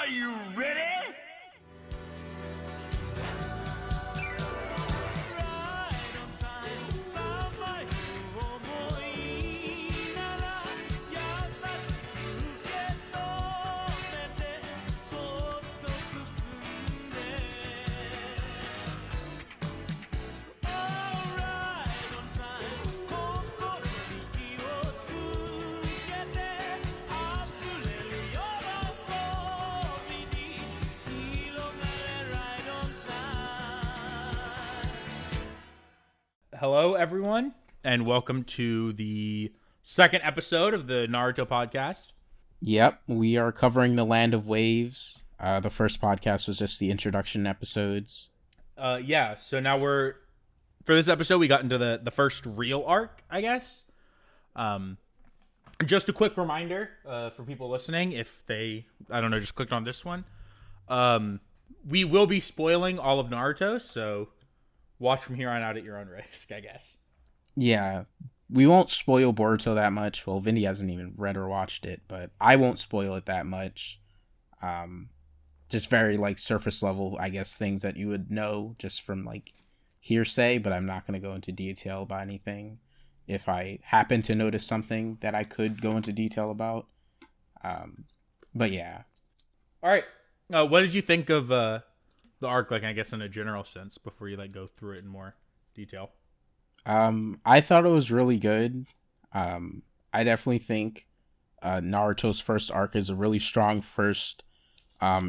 you ready? Hello, everyone, and welcome to the second episode of the Naruto podcast. Yep, we are covering the Land of Waves. The first podcast was just the introduction episodes. So now for this episode, we got into the first real arc, I guess. Just a quick reminder for people listening, if they, just clicked on this one. We will be spoiling all of Naruto, so watch from here on out at your own risk, I guess. Yeah, we won't spoil Boruto that much. Well, Vindy hasn't even read or watched it, but I won't spoil it that much. Just very, surface level, I guess, things that you would know just from, hearsay, but I'm not going to go into detail about anything. If I happen to notice something that I could go into detail about. But, yeah. All right. What did you think of the arc, I guess, in a general sense, before you go through it in more detail? I thought it was really good. I definitely think Naruto's first arc is a really strong first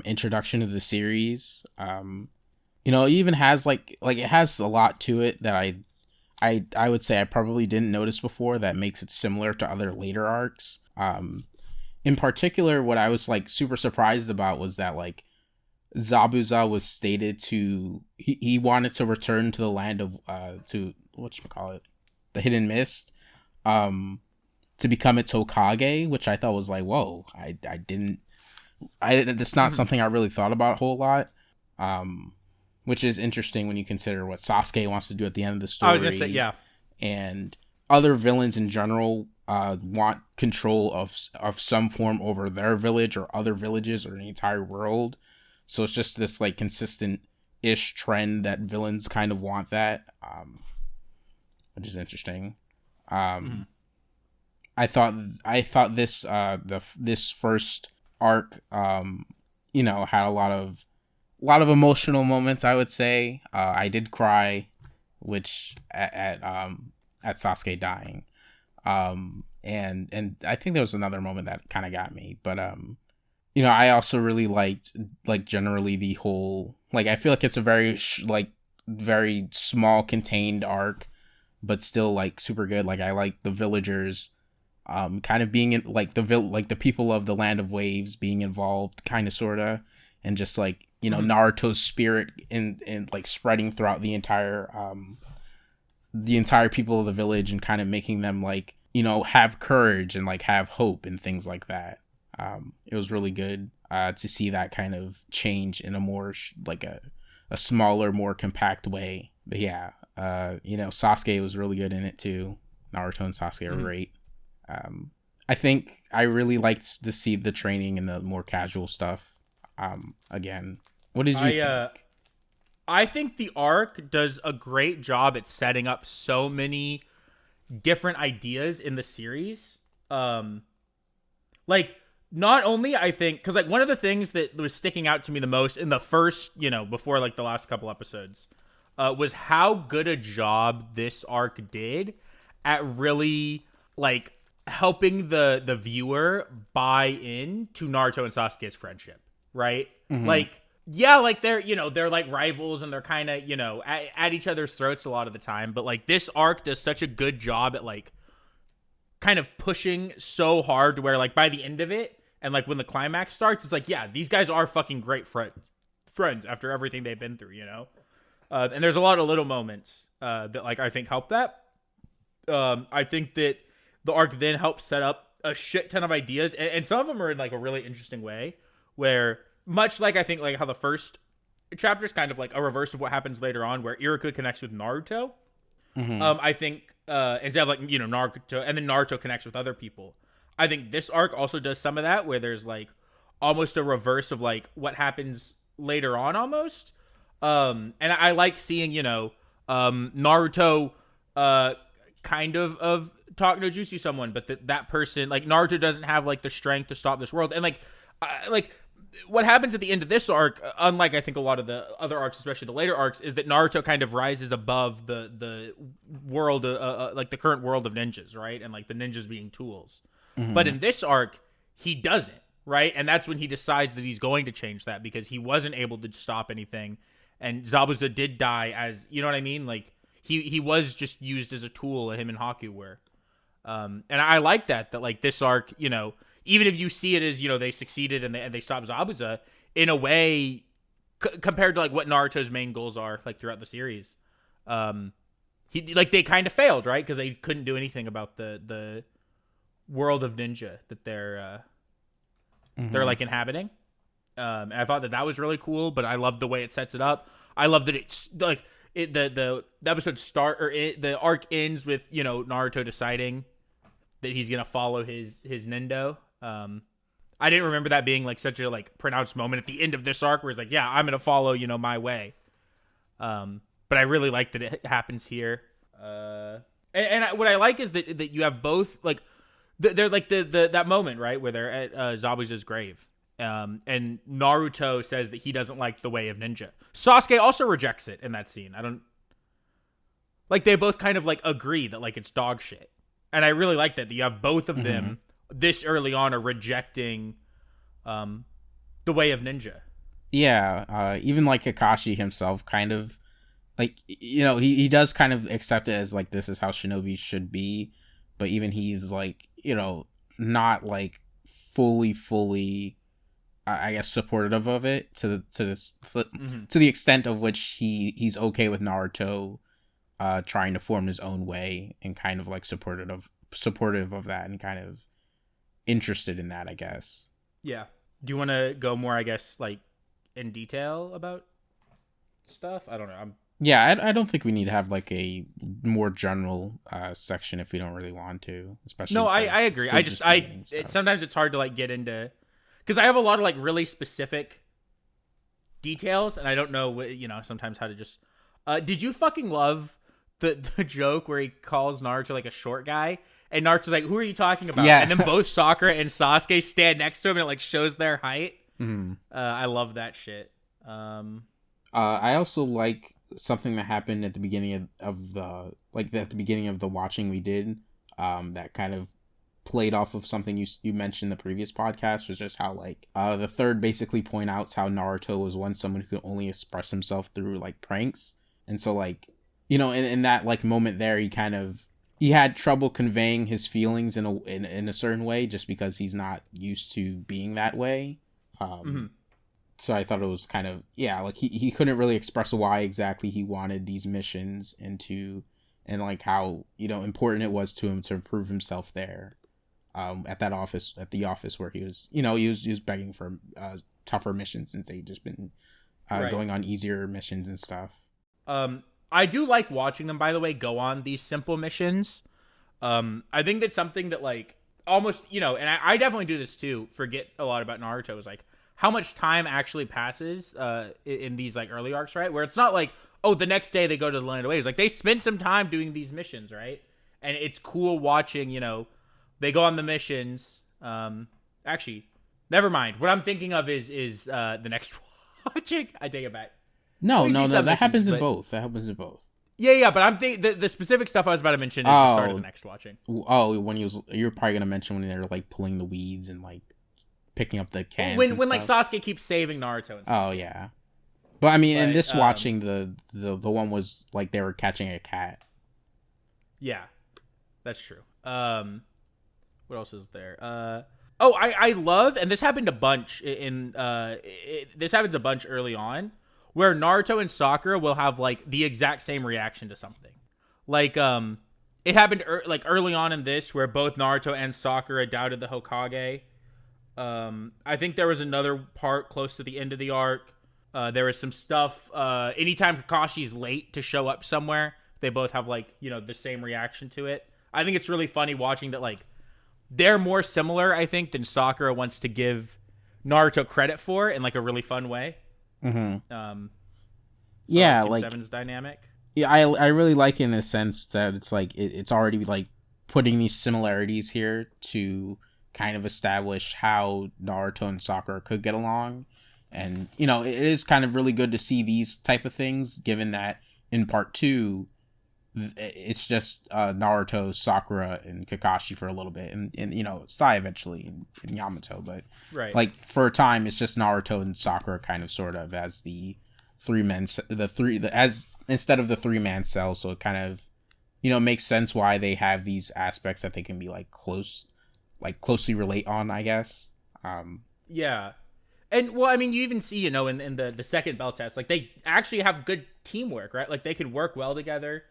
introduction to the series. It even has it has a lot to it that I would say I probably didn't notice before that makes it similar to other later arcs. In particular, what I was super surprised about was that Zabuza was stated to he wanted to return to the land of to the Hidden Mist to become its Hokage, which I thought was whoa, it's not something I really thought about a whole lot, which is interesting when you consider what Sasuke wants to do at the end of the story. I was gonna say, yeah, and other villains in general want control of some form over their village or other villages or the entire world. So it's just this consistent-ish trend that villains kind of want that, which is interesting. I thought this this first arc, had a lot of emotional moments. I would say I did cry, which at Sasuke dying, and I think there was another moment that kind of got me, but I also really liked, generally the whole, I feel it's a very, very small contained arc, but still, super good. I like the villagers, kind of being in, the people of the Land of Waves being involved, kind of, sorta, and just, Naruto's spirit in spreading throughout the entire people of the village and kind of making them, have courage and, have hope and things like that. It was really good to see that kind of change in a more a smaller, more compact way. But yeah, Sasuke was really good in it too. Naruto and Sasuke are great. I think I really liked to see the training and the more casual stuff. Again, what did you think? I think the arc does a great job at setting up so many different ideas in the series. Not only, I think, because one of the things that was sticking out to me the most in the first, before the last couple episodes, was how good a job this arc did at really helping the viewer buy in to Naruto and Sasuke's friendship, right? Mm-hmm. They're rivals and they're kind of at each other's throats a lot of the time, but this arc does such a good job at kind of pushing so hard to where by the end of it. And when the climax starts, it's these guys are fucking great friends after everything they've been through, and there's a lot of little moments that I think help that. I think that the arc then helps set up a shit ton of ideas, and some of them are in a really interesting way, where much I think how the first chapter is kind of a reverse of what happens later on, where Iruka connects with Naruto. Mm-hmm. I think instead of Naruto, and then Naruto connects with other people. I think this arc also does some of that, where there's almost a reverse of like what happens later on almost. And I like seeing, Naruto kind of talk no jutsu someone, but that person, like Naruto doesn't have like the strength to stop this world. And like what happens at the end of this arc, unlike I think a lot of the other arcs, especially the later arcs, is that Naruto kind of rises above the world, like the current world of ninjas, right? And like the ninjas being tools. Mm-hmm. But in this arc, he doesn't, right? And that's when he decides that he's going to change that because he wasn't able to stop anything. And Zabuza did die as, you know what I mean? Like he was just used as a tool, him and Haku were. And I like that like this arc, even if you see it as, they succeeded and they stopped Zabuza, in a way, compared to like what Naruto's main goals are like throughout the series, they kind of failed, right? Because they couldn't do anything about the world of ninja that they're like inhabiting. And I thought that was really cool, but I loved the way it sets it up. I love that it's like the episode the arc ends with, Naruto deciding that he's gonna follow his Nendo. I didn't remember that being like such a like pronounced moment at the end of this arc where he's like, yeah, I'm gonna follow, my way. But I really like that it happens here. What I like is that you have both like they're like that moment, right, where they're at Zabuza's grave. And Naruto says that he doesn't like the way of ninja. Sasuke also rejects it in that scene. They both kind of like agree that like it's dog shit. And I really like that you have both of them this early on are rejecting the way of ninja. Yeah, even like Kakashi himself kind of like, he does kind of accept it as like this is how shinobi should be, but even he's like, not like fully I guess supportive of it to the extent of which he's okay with Naruto trying to form his own way and kind of like supportive of that and kind of interested in that, I guess. Yeah. Do you want to go more, I guess, like in detail about stuff? I don't know. I don't think we need to have like a more general section if we don't really want to, especially. No, I agree. Sometimes it's hard to like get into because I have a lot of like really specific details and I don't know, sometimes how to just. Did you fucking love the joke where he calls Naruto like a short guy? And Naruto's like, who are you talking about? Yeah. And then both Sakura and Sasuke stand next to him and it like shows their height. Mm-hmm. I love that shit. I also like something that happened at the beginning of the watching we did, that kind of played off of something you mentioned in the previous podcast, was just how like the third basically point out how Naruto was once someone who could only express himself through like pranks. And so like, in that like moment there, he had trouble conveying his feelings in a certain way just because he's not used to being that way. So I thought it was kind of, like he couldn't really express why exactly he wanted these missions and like how, important it was to him to prove himself there, at the office where he was, he was begging for tougher missions since they'd just been going on easier missions and stuff. I do like watching them, by the way, go on these simple missions. I think that's something that like almost, and I definitely do this too, forget a lot about Naruto, is like how much time actually passes in these like early arcs, right? Where it's not like, oh, the next day they go to the land of waves. Like they spend some time doing these missions, right? And it's cool watching, they go on the missions. Actually, never mind. What I'm thinking of is the next watching. I take it back. No, that happens in both. That happens in both. Yeah, but I'm thinking the specific stuff I was about to mention is the start of the next watching. Oh, you're probably gonna mention when they're like pulling the weeds and like picking up the cans. When like Sasuke keeps saving Naruto. And stuff. Oh yeah, but I mean, in this watching, the one was like they were catching a cat. Yeah, that's true. What else is there? I love, and this happened a bunch this happens a bunch early on, where Naruto and Sakura will have like the exact same reaction to something. Like it happened early on in this where both Naruto and Sakura doubted the Hokage. I think there was another part close to the end of the arc. There was some stuff. Anytime Kakashi's late to show up somewhere, they both have like the same reaction to it. I think it's really funny watching that like they're more similar, I think, than Sakura wants to give Naruto credit for in like a really fun way. Yeah, Team like Seven's dynamic. yeah, I really like it in a sense that it's like it's already like putting these similarities here to kind of establish how Naruto and Sakura could get along. And, you know, it is kind of really good to see these type of things, given that in part 2, it's just Naruto, Sakura, and Kakashi for a little bit. And you know, Sai eventually, and Yamato. But, Right. like, for a time, it's just Naruto and Sakura kind of sort of as the instead of the 3-man cell. So it kind of, you know, makes sense why they have these aspects that they can be, like, closely relate on, I guess. Yeah. And, well, I mean, you even see, you know, in the second bell test, like, they actually have good teamwork, right? Like, they can work well together.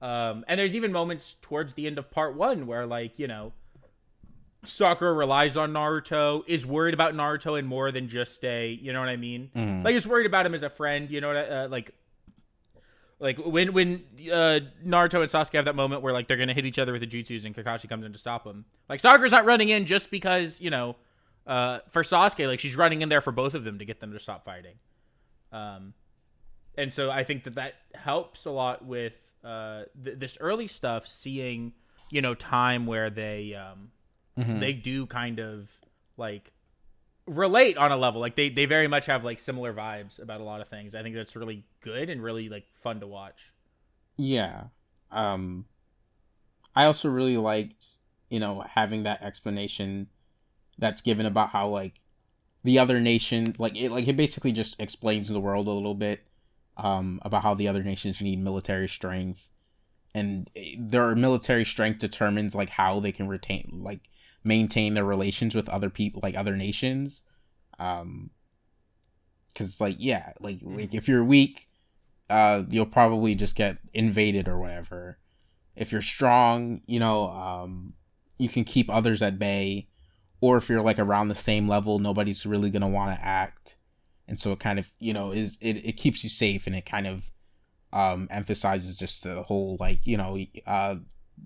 And there's even moments towards the end of part 1 where, like, you know, Sakura relies on Naruto, is worried about Naruto in more than just you know what I mean? Like, is worried about him as a friend, you know what like when Naruto and Sasuke have that moment where, like, they're going to hit each other with the jutsus and Kakashi comes in to stop them. Like, Sakura's not running in just because, you know, for Sasuke, like, she's running in there for both of them to get them to stop fighting. And so I think that helps a lot with this early stuff, seeing, you know, time where they do kind of, like, relate on a level. Like, they very much have, like, similar vibes about a lot of things. I think that's really good and really, like, fun to watch. Yeah. I also really liked, you know, having that explanation that's given about how, like, the other nation, it basically just explains the world a little bit, about how the other nations need military strength, and their military strength determines, like, how they can maintain their relations with other people, like other nations. Because, like, yeah, like if you're weak, you'll probably just get invaded or whatever. If you're strong, you know, you can keep others at bay. Or if you're, like, around the same level, nobody's really going to want to act. And so it kind of, you know, it keeps you safe, and it kind of emphasizes just the whole, like, you know,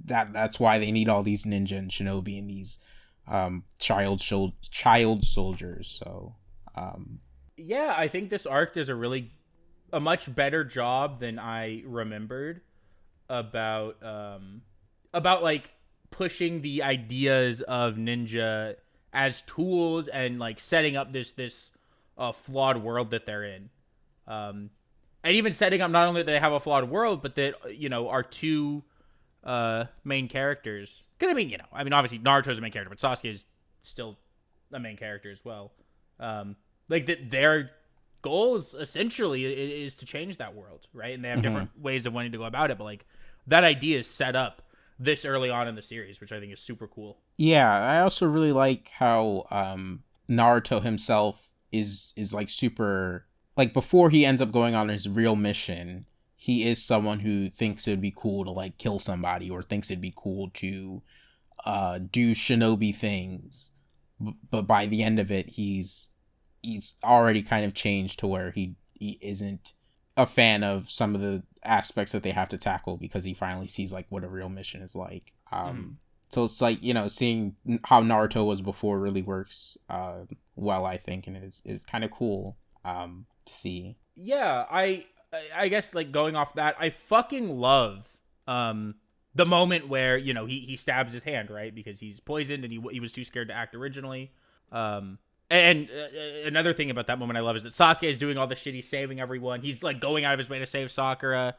that's why they need all these ninja and shinobi and these child soldiers. So yeah, I think this arc does a much better job than I remembered about like pushing the ideas of ninja as tools and, like, setting up this flawed world that they're in, and even setting up not only that they have a flawed world, but that, you know, our two main characters. Because, I mean, you know, obviously Naruto's a main character, but Sasuke is still a main character as well. Like, that their goals essentially is to change that world, right? And they have different ways of wanting to go about it, but, like, that idea is set up this early on in the series, which I think is super cool. Yeah, I also really like how Naruto himself is like super, like, before he ends up going on his real mission, he is someone who thinks it would be cool to, like, kill somebody, or thinks it'd be cool to do shinobi things. But by the end of it, he's already kind of changed to where he isn't a fan of some of the aspects that they have to tackle, because he finally sees, like, what a real mission is like. So it's like, you know, seeing how Naruto was before really works well, I think, and is kind of cool to see. Yeah, I guess, like, going off that, I fucking love the moment where, you know, he stabs his hand, right? Because he's poisoned and he was too scared to act originally. And another thing about that moment I love is that Sasuke is doing all the shit. He's saving everyone. He's, like, going out of his way to save Sakura.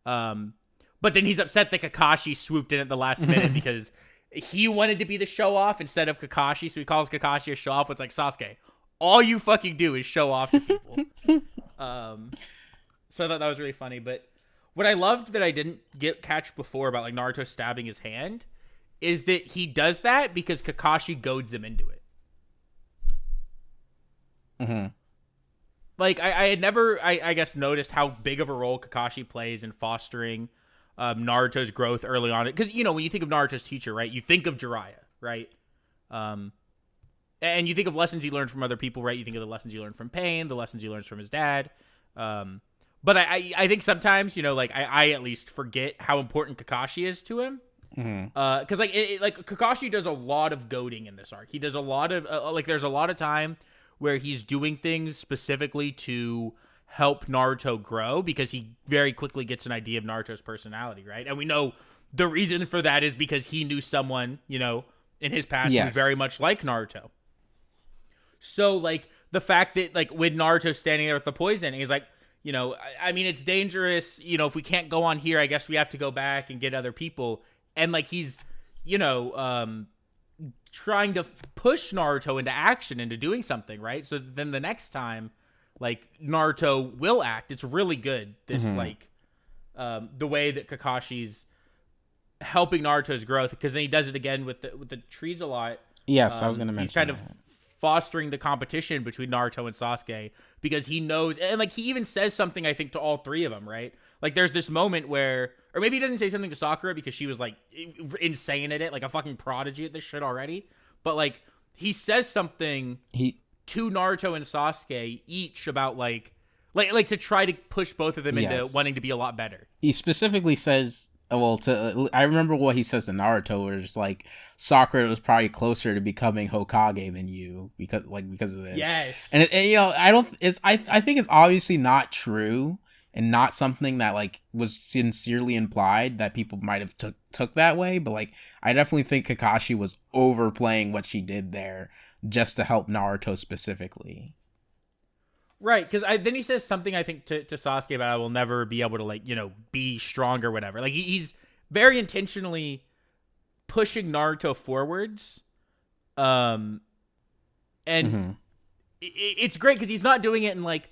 But then he's upset that Kakashi swooped in at the last minute because he wanted to be the show-off instead of Kakashi. So he calls Kakashi a show-off. It's like, Sasuke, all you fucking do is show off to people. So I thought that was really funny. But what I loved that I didn't catch before about, like, Naruto stabbing his hand is that he does that because Kakashi goads him into it. Like, I had never, I guess, noticed how big of a role Kakashi plays in fostering Naruto's growth early on. Because, you know, when you think of Naruto's teacher, right, you think of Jiraiya, right? And you think of lessons he learned from other people, right? You think of the lessons he learned from Pain, the lessons he learns from his dad. But I think sometimes, you know, like, I at least forget how important Kakashi is to him. Because, like, like, Kakashi does a lot of goading in this arc. He does a lot of, like, there's a lot of time where he's doing things specifically to help Naruto grow, because he very quickly gets an idea of Naruto's personality, right? And we know the reason for that is because he knew someone, in his past who was very much like Naruto. So, like, the fact that, like, when Naruto's standing there with the poison, he's like, I mean, it's dangerous. If we can't go on here, I guess we have to go back and get other people. And, like, he's, trying to push Naruto into action, into doing something, right? So then the next time, like, Naruto will act. It's really good. This, the way that Kakashi's helping Naruto's growth, because then he does it again with the trees a lot. Yes, I was going to mention he's kind that. of fostering the competition between Naruto and Sasuke, because he knows, and like he even says something, I think, to all three of them, right? Like there's this moment where, or maybe he doesn't say something to Sakura because she was like insane at it, like a fucking prodigy at this shit already. But like he says something to Naruto and Sasuke each about like to try to push both of them into wanting to be a lot better. He specifically says, I remember what he says to Naruto, where it's like, Sakura was probably closer to becoming Hokage than you because of this. Yes. And I think it's obviously not true, and not something that like was sincerely implied that people might have took that way. But like, I definitely think Kakashi was overplaying what she did there just to help Naruto specifically. Right, because then he says something, I think, to Sasuke about, I will never be able to, like, be strong or whatever. Like, he's very intentionally pushing Naruto forwards. And it's great because he's not doing it in, like,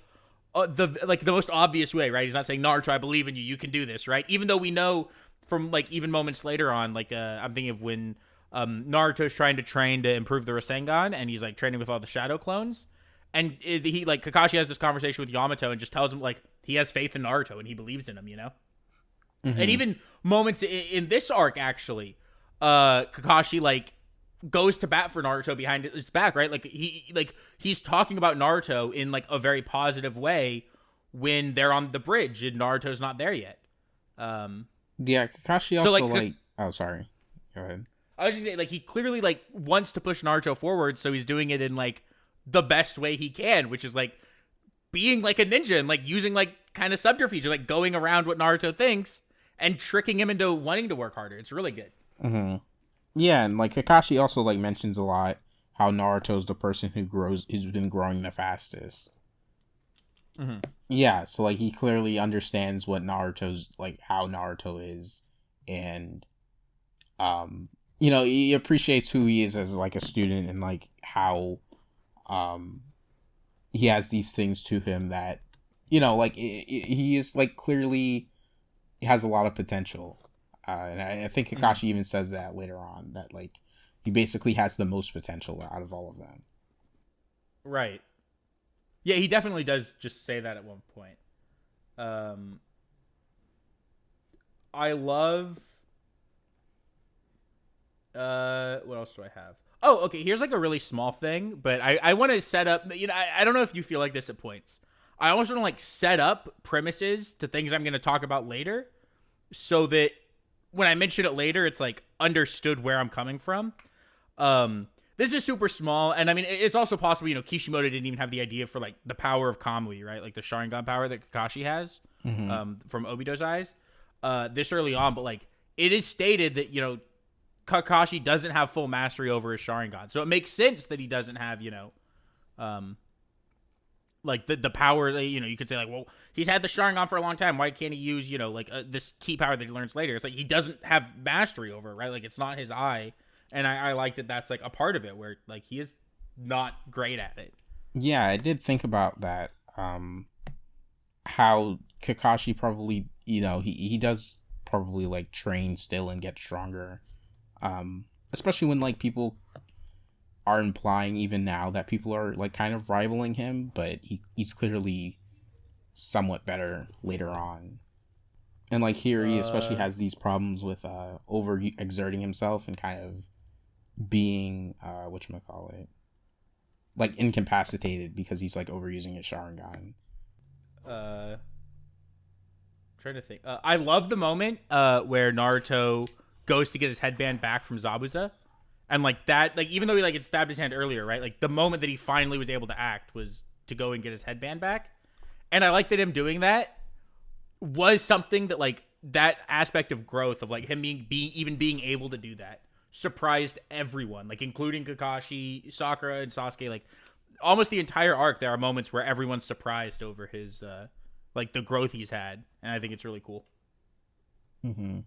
the most obvious way, right? He's not saying, Naruto, I believe in you, you can do this, right? Even though we know from, like, even moments later on, like, I'm thinking of when Naruto's trying to train to improve the Rasengan, and he's, like, training with all the shadow clones. And he, like, Kakashi has this conversation with Yamato and just tells him, like, he has faith in Naruto and he believes in him, And even moments in this arc, actually, Kakashi, like, goes to bat for Naruto behind his back, right? Like, he's talking about Naruto in, like, a very positive way when they're on the bridge and Naruto's not there yet. Yeah, Kakashi also, oh, sorry. Go ahead. I was just saying, like, he clearly, like, wants to push Naruto forward, so he's doing it in, like, the best way he can, which is like being like a ninja and like using like kind of subterfuge, like going around what Naruto thinks and tricking him into wanting to work harder. It's really good. Yeah, and like Kakashi also like mentions a lot how Naruto's the person who's been growing the fastest. Yeah, so like he clearly understands what Naruto's like, how Naruto is, and he appreciates who he is as like a student, and like how he has these things to him that, like he is like clearly has a lot of potential. And I think Kakashi even says that later on, that like he basically has the most potential out of all of them. Right. Yeah, he definitely does just say that at one point. I love, what else do I have? Oh, okay, here's like a really small thing, but I want to set up, I don't know if you feel like this at points. I almost want to like set up premises to things I'm going to talk about later, so that when I mention it later, it's like understood where I'm coming from. This is super small, and I mean, it's also possible, Kishimoto didn't even have the idea for like the power of Kamui, right? Like the Sharingan power that Kakashi has from Obito's eyes this early on, but like it is stated that, Kakashi doesn't have full mastery over his Sharingan. So it makes sense that he doesn't have, like the power that, you could say like, well, he's had the Sharingan for a long time. Why can't he use, this key power that he learns later? It's like he doesn't have mastery over it, right? Like it's not his eye. And I like that that's like a part of it where like he is not great at it. Yeah, I did think about that. How Kakashi probably, he does probably like train still and get stronger. Especially when like people are implying even now that people are like kind of rivaling him, but he's clearly somewhat better later on. And like here he especially has these problems with over exerting himself and kind of being whatchamacallit, like incapacitated because he's like overusing his Sharingan. Trying to think. I love the moment where Naruto goes to get his headband back from Zabuza, And like that, like even though he like had stabbed his hand earlier, right? Like the moment that he finally was able to act was to go and get his headband back. And I like that him doing that was something that like that aspect of growth of like him being able to do that surprised everyone, like including Kakashi, Sakura, and Sasuke. Like almost the entire arc, there are moments where everyone's surprised over his like the growth he's had, and I think it's really cool. Mm-hmm.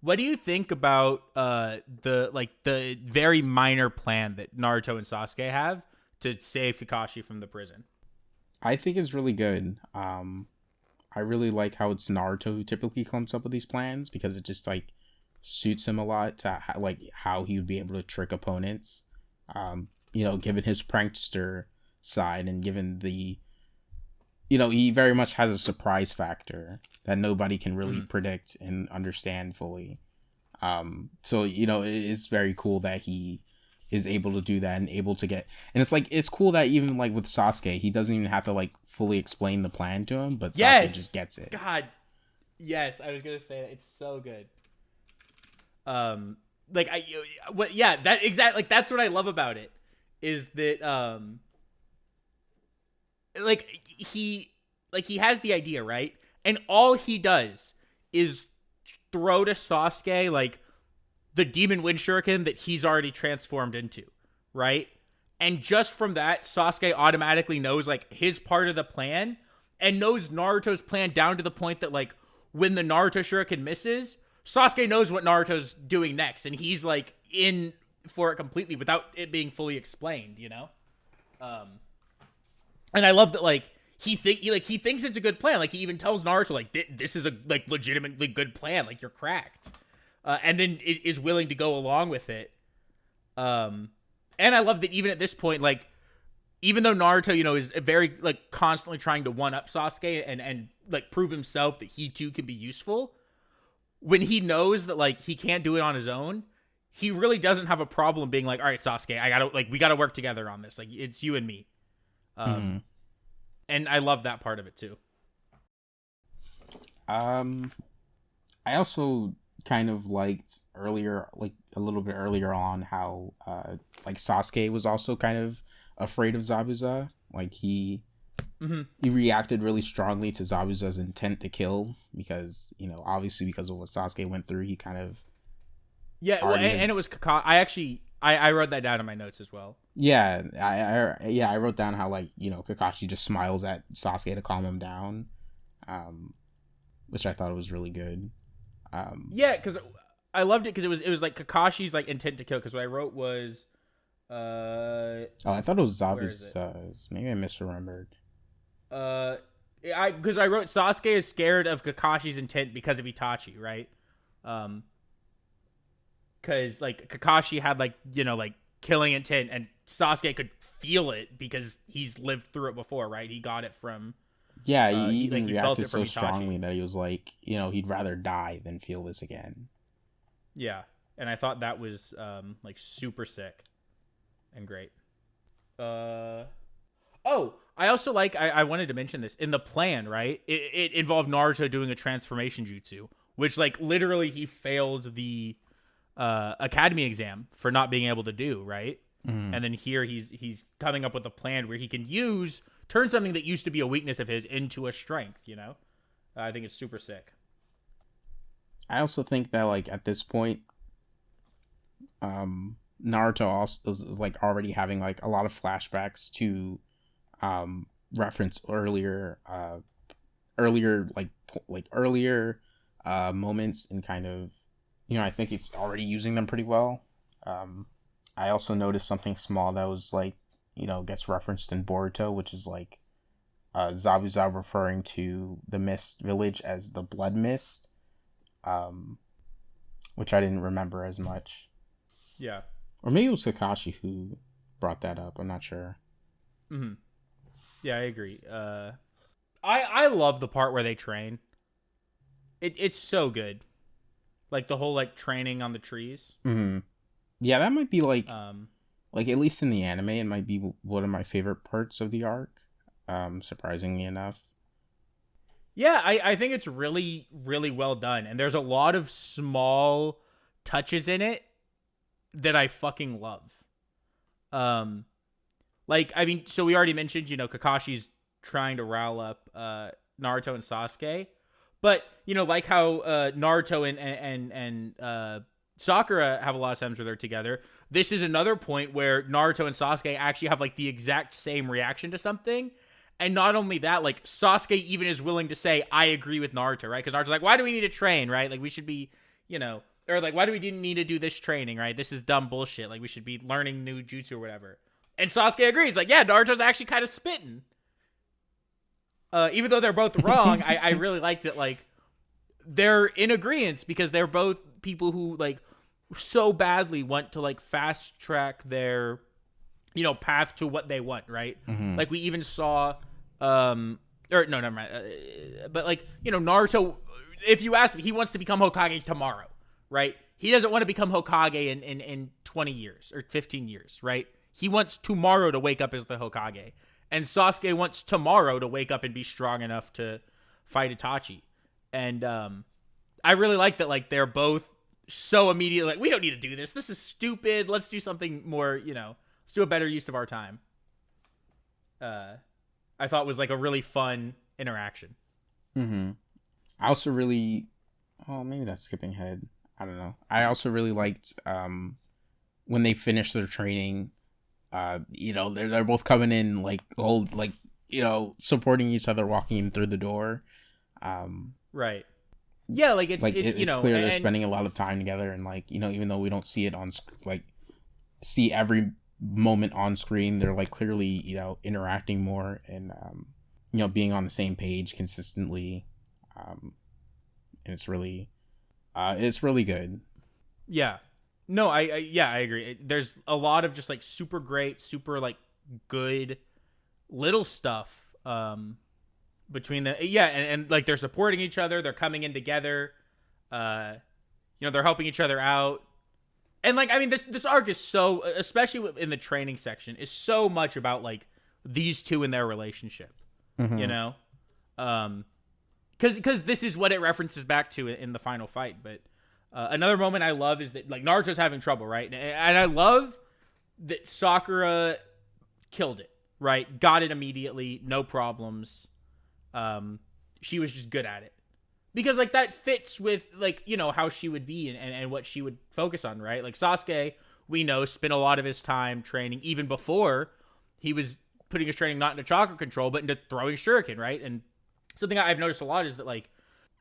What do you think about the very minor plan that Naruto and Sasuke have to save Kakashi from the prison? I think it's really good. I really like how it's Naruto who typically comes up with these plans because it just like suits him a lot to like how he would be able to trick opponents. Given his prankster side and given the, he very much has a surprise factor that nobody can really predict and understand fully. So it's very cool that he is able to do that and able to get, and it's cool that even like with Sasuke, he doesn't even have to like fully explain the plan to him, but Sasuke just gets it. God, yes, I was gonna say that. It's so good. That exactly, like that's what I love about it is that he has the idea, right? And all he does is throw to Sasuke like the demon wind shuriken that he's already transformed into, right? And just from that, Sasuke automatically knows like his part of the plan and knows Naruto's plan down to the point that like when the Naruto shuriken misses, Sasuke knows what Naruto's doing next, and he's like in for it completely without it being fully explained, And I love that like he thinks it's a good plan. Like he even tells Naruto like this is a like legitimately good plan. Like you're cracked, and then is willing to go along with it. And I love that even at this point, like even though Naruto, is very like constantly trying to one up Sasuke and like prove himself that he too can be useful. When he knows that like he can't do it on his own, he really doesn't have a problem being like, all right, Sasuke, we gotta work together on this. Like it's you and me. And I love that part of it too. I also kind of liked earlier, like a little bit earlier on, how like Sasuke was also kind of afraid of Zabuza. Like he reacted really strongly to Zabuza's intent to kill because obviously because of what Sasuke went through, he kind of and it was Kakashi. I wrote that down in my notes as well. Yeah, I wrote down how like Kakashi just smiles at Sasuke to calm him down, which I thought was really good. Because I loved it because it was like Kakashi's like intent to kill. Because what I wrote was, I thought it was Zabuza's. Maybe I misremembered. Because I wrote Sasuke is scared of Kakashi's intent because of Itachi, right? Because like Kakashi had like like killing intent, and Sasuke could feel it because he's lived through it before, right? He got it from he even reacted so strongly that he was like he'd rather die than feel this again. Yeah, and I thought that was like super sick and great. I also like I wanted to mention this in the plan, right? It involved Naruto doing a transformation jutsu, which like literally he failed the academy exam for not being able to do, right? And then here he's coming up with a plan where he can turn something that used to be a weakness of his into a strength. I think it's super sick. I also think that like at this point, Naruto also is like already having like a lot of flashbacks to reference earlier moments and kind of I think it's already using them pretty well. I also noticed something small that was like gets referenced in Boruto, which is like Zabuza referring to the mist village as the blood mist, which I didn't remember as much. Yeah, or maybe it was Kakashi who brought that up. I'm not sure. Yeah, I agree. I love the part where they train. It's so good. Like the whole like training on the trees. Yeah, that might be like at least in the anime, it might be one of my favorite parts of the arc. Surprisingly enough. Yeah, I think it's really, really well done. And there's a lot of small touches in it that I fucking love. Like, I mean, so we already mentioned, you know, Kakashi's trying to rile up Naruto and Sasuke, but you know, like how Naruto and Sakura have a lot of times where they're together. This is another point where Naruto and Sasuke actually have like the exact same reaction to something. And not only that, like Sasuke even is willing to say, I agree with Naruto, right? Because Naruto's like, why do we need to train, right? Like we should be, you know, or like, why do we need to do this training, right? This is dumb bullshit. Like we should be learning new jutsu or whatever. And Sasuke agrees, like, yeah, Naruto's actually kind of spitting. Even though they're both wrong, I really like that, like, they're in agreement because they're both people who, like, so badly want to, like, fast track their, you know, path to what they want, right? Mm-hmm. Like, we even saw, or, no, never mind. But, like, you know, Naruto, if you ask me, he wants to become Hokage tomorrow, right? He doesn't want to become Hokage in 20 years or 15 years, right? He wants tomorrow to wake up as the Hokage. And Sasuke wants tomorrow to wake up and be strong enough to fight Itachi. And I really like that, like, they're both so immediately like, we don't need to do this. This is stupid. Let's do something more, you know, let's do a better use of our time. I thought was, like, a really fun interaction. Mm-hmm. I also really... Oh, maybe that's skipping ahead. I don't know. I also really liked when they finished their training... you know, they're both coming in like old, like, you know, supporting each other, walking in through the door. Right. Yeah, like it's you know, clear they're spending a lot of time together, and like, you know, even though we don't see it on like see every moment on screen, they're like clearly, you know, interacting more and you know, being on the same page consistently. And it's really good. Yeah. No, I agree. There's a lot of just like super great, super like good little stuff between the and like they're supporting each other, they're coming in together, you know, they're helping each other out. And like, I mean, this arc is so, especially in the training section, is so much about like these two and their relationship. Mm-hmm. You know? Cuz this is what it references back to in the final fight, but another moment I love is that like Naruto's having trouble, right? And I love that Sakura killed it, right? Got it immediately, no problems. She was just good at it. Because like that fits with like, you know, how she would be and what she would focus on, right? Like Sasuke, we know, spent a lot of his time training even before he was putting his training not into chakra control, but into throwing shuriken, right? And something I've noticed a lot is that like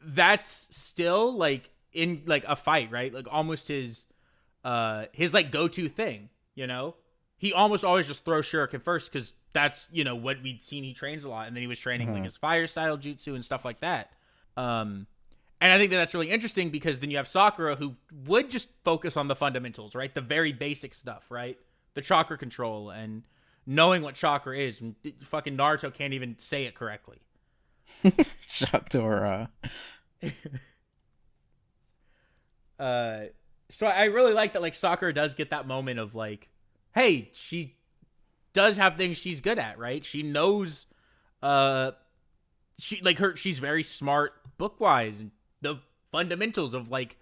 that's still like in like a fight, right? Like almost his like go-to thing, you know? He almost always just throws shuriken first because that's, you know, what we'd seen he trains a lot. And then he was training like his fire style jutsu and stuff like that. And I think that's really interesting because then you have Sakura who would just focus on the fundamentals, right? The very basic stuff, right? The chakra control and knowing what chakra is. And fucking Naruto can't even say it correctly. Chakra. So I really like that, like, Sakura does get that moment of, like, hey, she does have things she's good at, right? She knows, she's very smart book-wise, and the fundamentals of, like,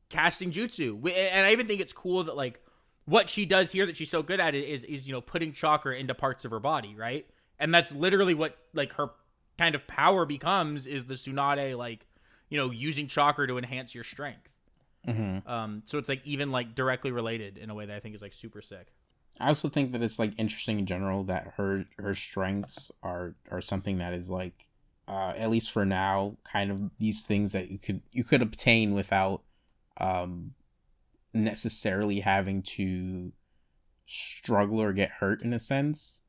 casting jutsu. And I even think it's cool that, like, what she does here that she's so good at is, you know, putting chakra into parts of her body, right? And that's literally what, like, her kind of power becomes is the Tsunade, like, you know, using chakra to enhance your strength. Mm-hmm. So it's like even like directly related in a way that I think is like super sick. I also think that it's like interesting in general that her strengths are something that is like at least for now kind of these things that you could obtain without necessarily having to struggle or get hurt in a sense.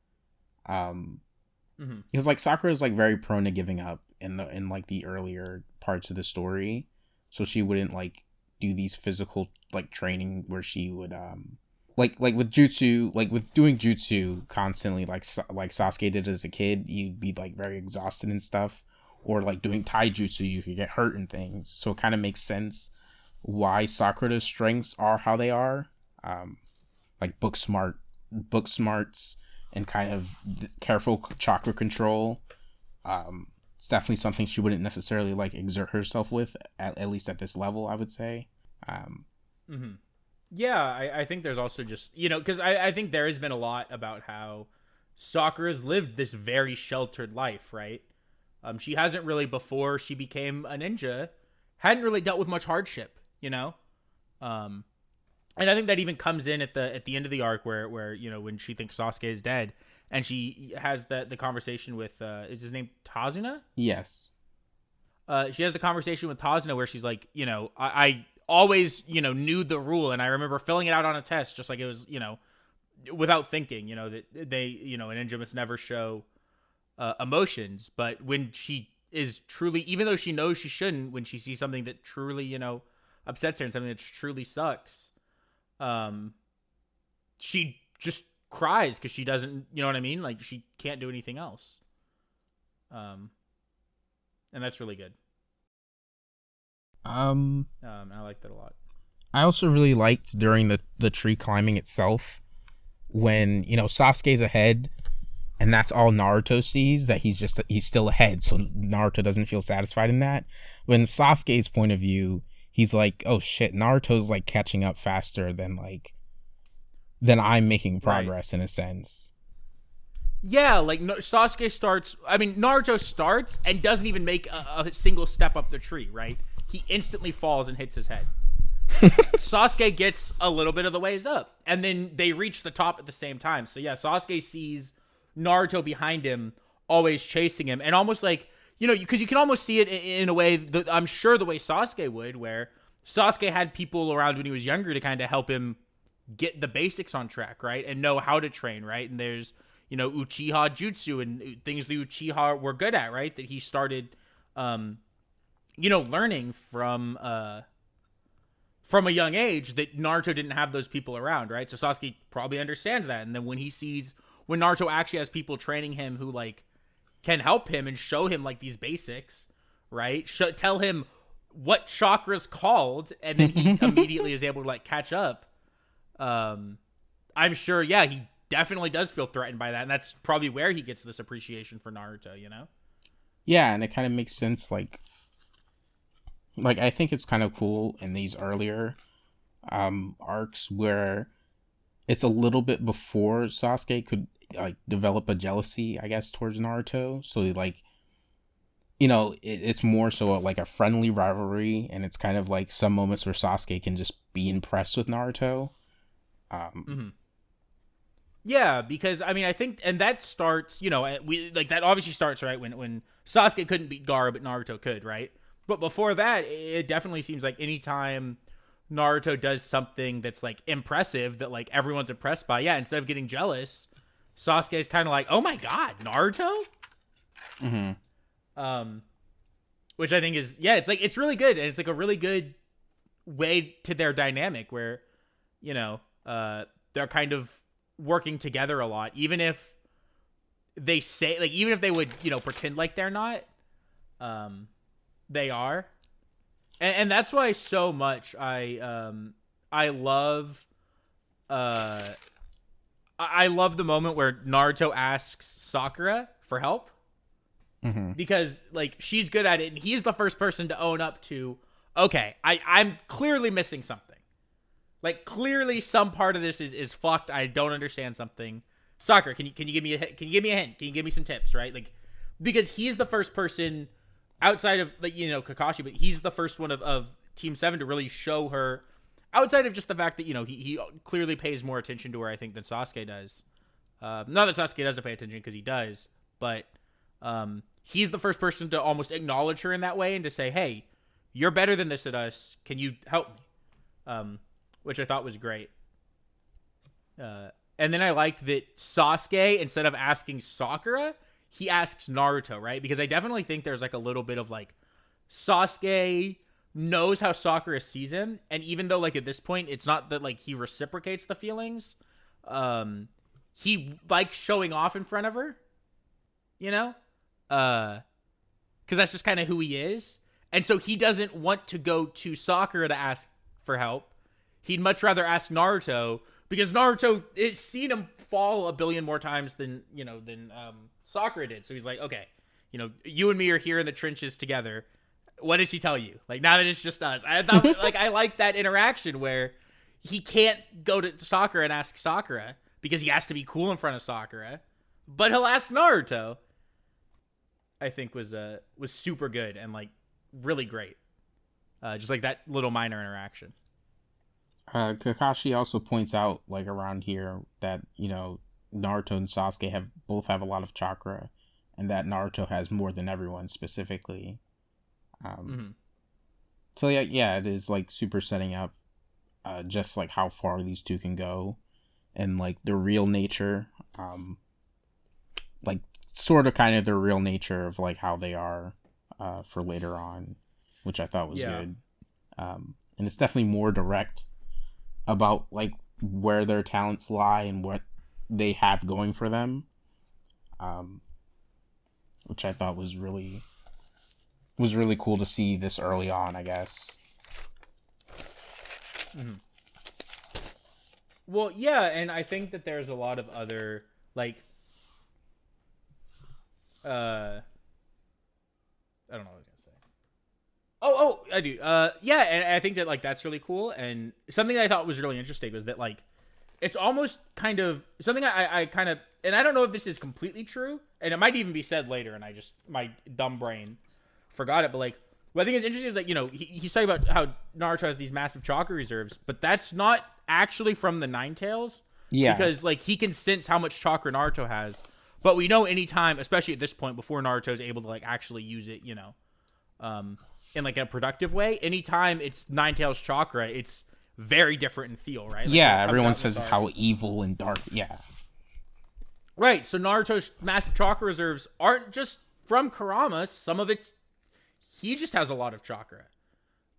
Because like Sakura is like very prone to giving up in like the earlier parts of the story, so she wouldn't like do these physical like training where she would like with jutsu, like with doing jutsu constantly, like Sasuke did as a kid, you'd be like very exhausted and stuff, or like doing taijutsu you could get hurt and things. So it kind of makes sense why Sakura's strengths are how they are, like book smarts and kind of careful chakra control. It's definitely something she wouldn't necessarily like exert herself with, at least at this level, I would say. Yeah, I think there's also just, because I think there has been a lot about how Sakura's lived this very sheltered life, right? She hasn't really, before she became a ninja, hadn't really dealt with much hardship, Um, and I think that even comes in at the end of the arc where when she thinks Sasuke is dead, and she has the conversation with is his name Tazuna? Yes. She has the conversation with Tazuna where she's like, I always, knew the rule, and I remember filling it out on a test just like it was, without thinking, that they, a ninja must never show emotions. But when she is truly, even though she knows she shouldn't, when she sees something that truly, upsets her and something that truly sucks, she just cries because she doesn't, you know what I mean? Like, she can't do anything else. And that's really good. I like that a lot. I also really liked during the tree climbing itself when, Sasuke's ahead and that's all Naruto sees, that he's still ahead. So Naruto doesn't feel satisfied in that. When Sasuke's point of view, he's like, oh shit, Naruto's like catching up faster than I'm making progress, right, in a sense. Yeah, like Sasuke Naruto starts and doesn't even make a single step up the tree, right? He instantly falls and hits his head. Sasuke gets a little bit of the ways up, and then they reach the top at the same time. So yeah, Sasuke sees Naruto behind him, always chasing him, and almost like, because you can almost see it in a way that I'm sure the way Sasuke would, where Sasuke had people around when he was younger to kind of help him get the basics on track, right? And know how to train, right? And there's, Uchiha Jutsu and things the Uchiha were good at, right? That he started, learning from a young age, that Naruto didn't have those people around, right? So Sasuke probably understands that. And then when Naruto actually has people training him who, like, can help him and show him, like, these basics, right? Tell him what chakra's called, and then he immediately is able to, like, catch up. I'm sure, yeah, he definitely does feel threatened by that, and that's probably where he gets this appreciation for Naruto, Yeah, and it kind of makes sense, like I think it's kind of cool in these earlier arcs where it's a little bit before Sasuke could, like, develop a jealousy, I guess, towards Naruto. So, like, it's more so like a friendly rivalry, and it's kind of like some moments where Sasuke can just be impressed with Naruto. Yeah, because I think, and that starts, that obviously starts right when Sasuke couldn't beat Gaara, but Naruto could, right? But before that, it definitely seems like anytime Naruto does something that's, like, impressive, that, like, everyone's impressed by, yeah, instead of getting jealous, Sasuke is kind of like, oh my god, Naruto? Which I think is, yeah, it's like, it's really good, and it's like a really good way to their dynamic where, they're kind of working together a lot, even if they say, like, even if they would, pretend like they're not, they are. And that's why so much I love I love the moment where Naruto asks Sakura for help, because, like, she's good at it, and he's the first person to own up to, okay, I'm clearly missing something. Like, clearly some part of this is fucked. I don't understand something. Sakura, can you give me a hint? Can you give me some tips, right? Like, because he's the first person outside of, like, Kakashi, but he's the first one of Team 7 to really show her, outside of just the fact that, he clearly pays more attention to her, I think, than Sasuke does. Not that Sasuke doesn't pay attention, because he does, but he's the first person to almost acknowledge her in that way and to say, hey, you're better than this at us. Can you help me? Which I thought was great. And then I liked that Sasuke, instead of asking Sakura, he asks Naruto, right? Because I definitely think there's, like, a little bit of, like, Sasuke knows how Sakura sees him, and even though, like, at this point it's not that, like, he reciprocates the feelings, he likes showing off in front of her, because that's just kind of who he is. And so he doesn't want to go to Sakura to ask for help. He'd much rather ask Naruto, because Naruto has seen him fall a billion more times than Sakura did. So he's like, okay, you and me are here in the trenches together. What did she tell you? Like, now that it's just us. I thought, like, I like that interaction where he can't go to Sakura and ask Sakura because he has to be cool in front of Sakura, but he'll ask Naruto. I think was super good and like really great. Just like that little minor interaction. Kakashi also points out like around here that, Naruto and Sasuke both have a lot of chakra, and that Naruto has more than everyone specifically. So yeah, it is like super setting up just like how far these two can go and like their real nature, like sort of kind of their real nature of like how they are for later on, which I thought was good. And it's definitely more direct about like where their talents lie and what they have going for them, which I thought was really cool to see this early on, I guess. Well, yeah, and I think that there's a lot of other like I don't know what I was gonna say. Oh, I do. Yeah, and I think that like that's really cool. And something that I thought was really interesting was that like it's almost kind of something I kind of, and I don't know if this is completely true, and it might even be said later, and I just my dumb brain forgot it. But like what I think is interesting is that he's talking about how Naruto has these massive chakra reserves, but that's not actually from the Nine Tails. Yeah, because like he can sense how much chakra Naruto has. But we know anytime, especially at this point, before Naruto is able to like actually use it, in like a productive way, anytime it's Nine Tails chakra, it's very different in feel, right? Like, yeah, everyone says how evil and dark. Yeah, right. So Naruto's massive chakra reserves aren't just from Kurama. Some of he just has a lot of chakra.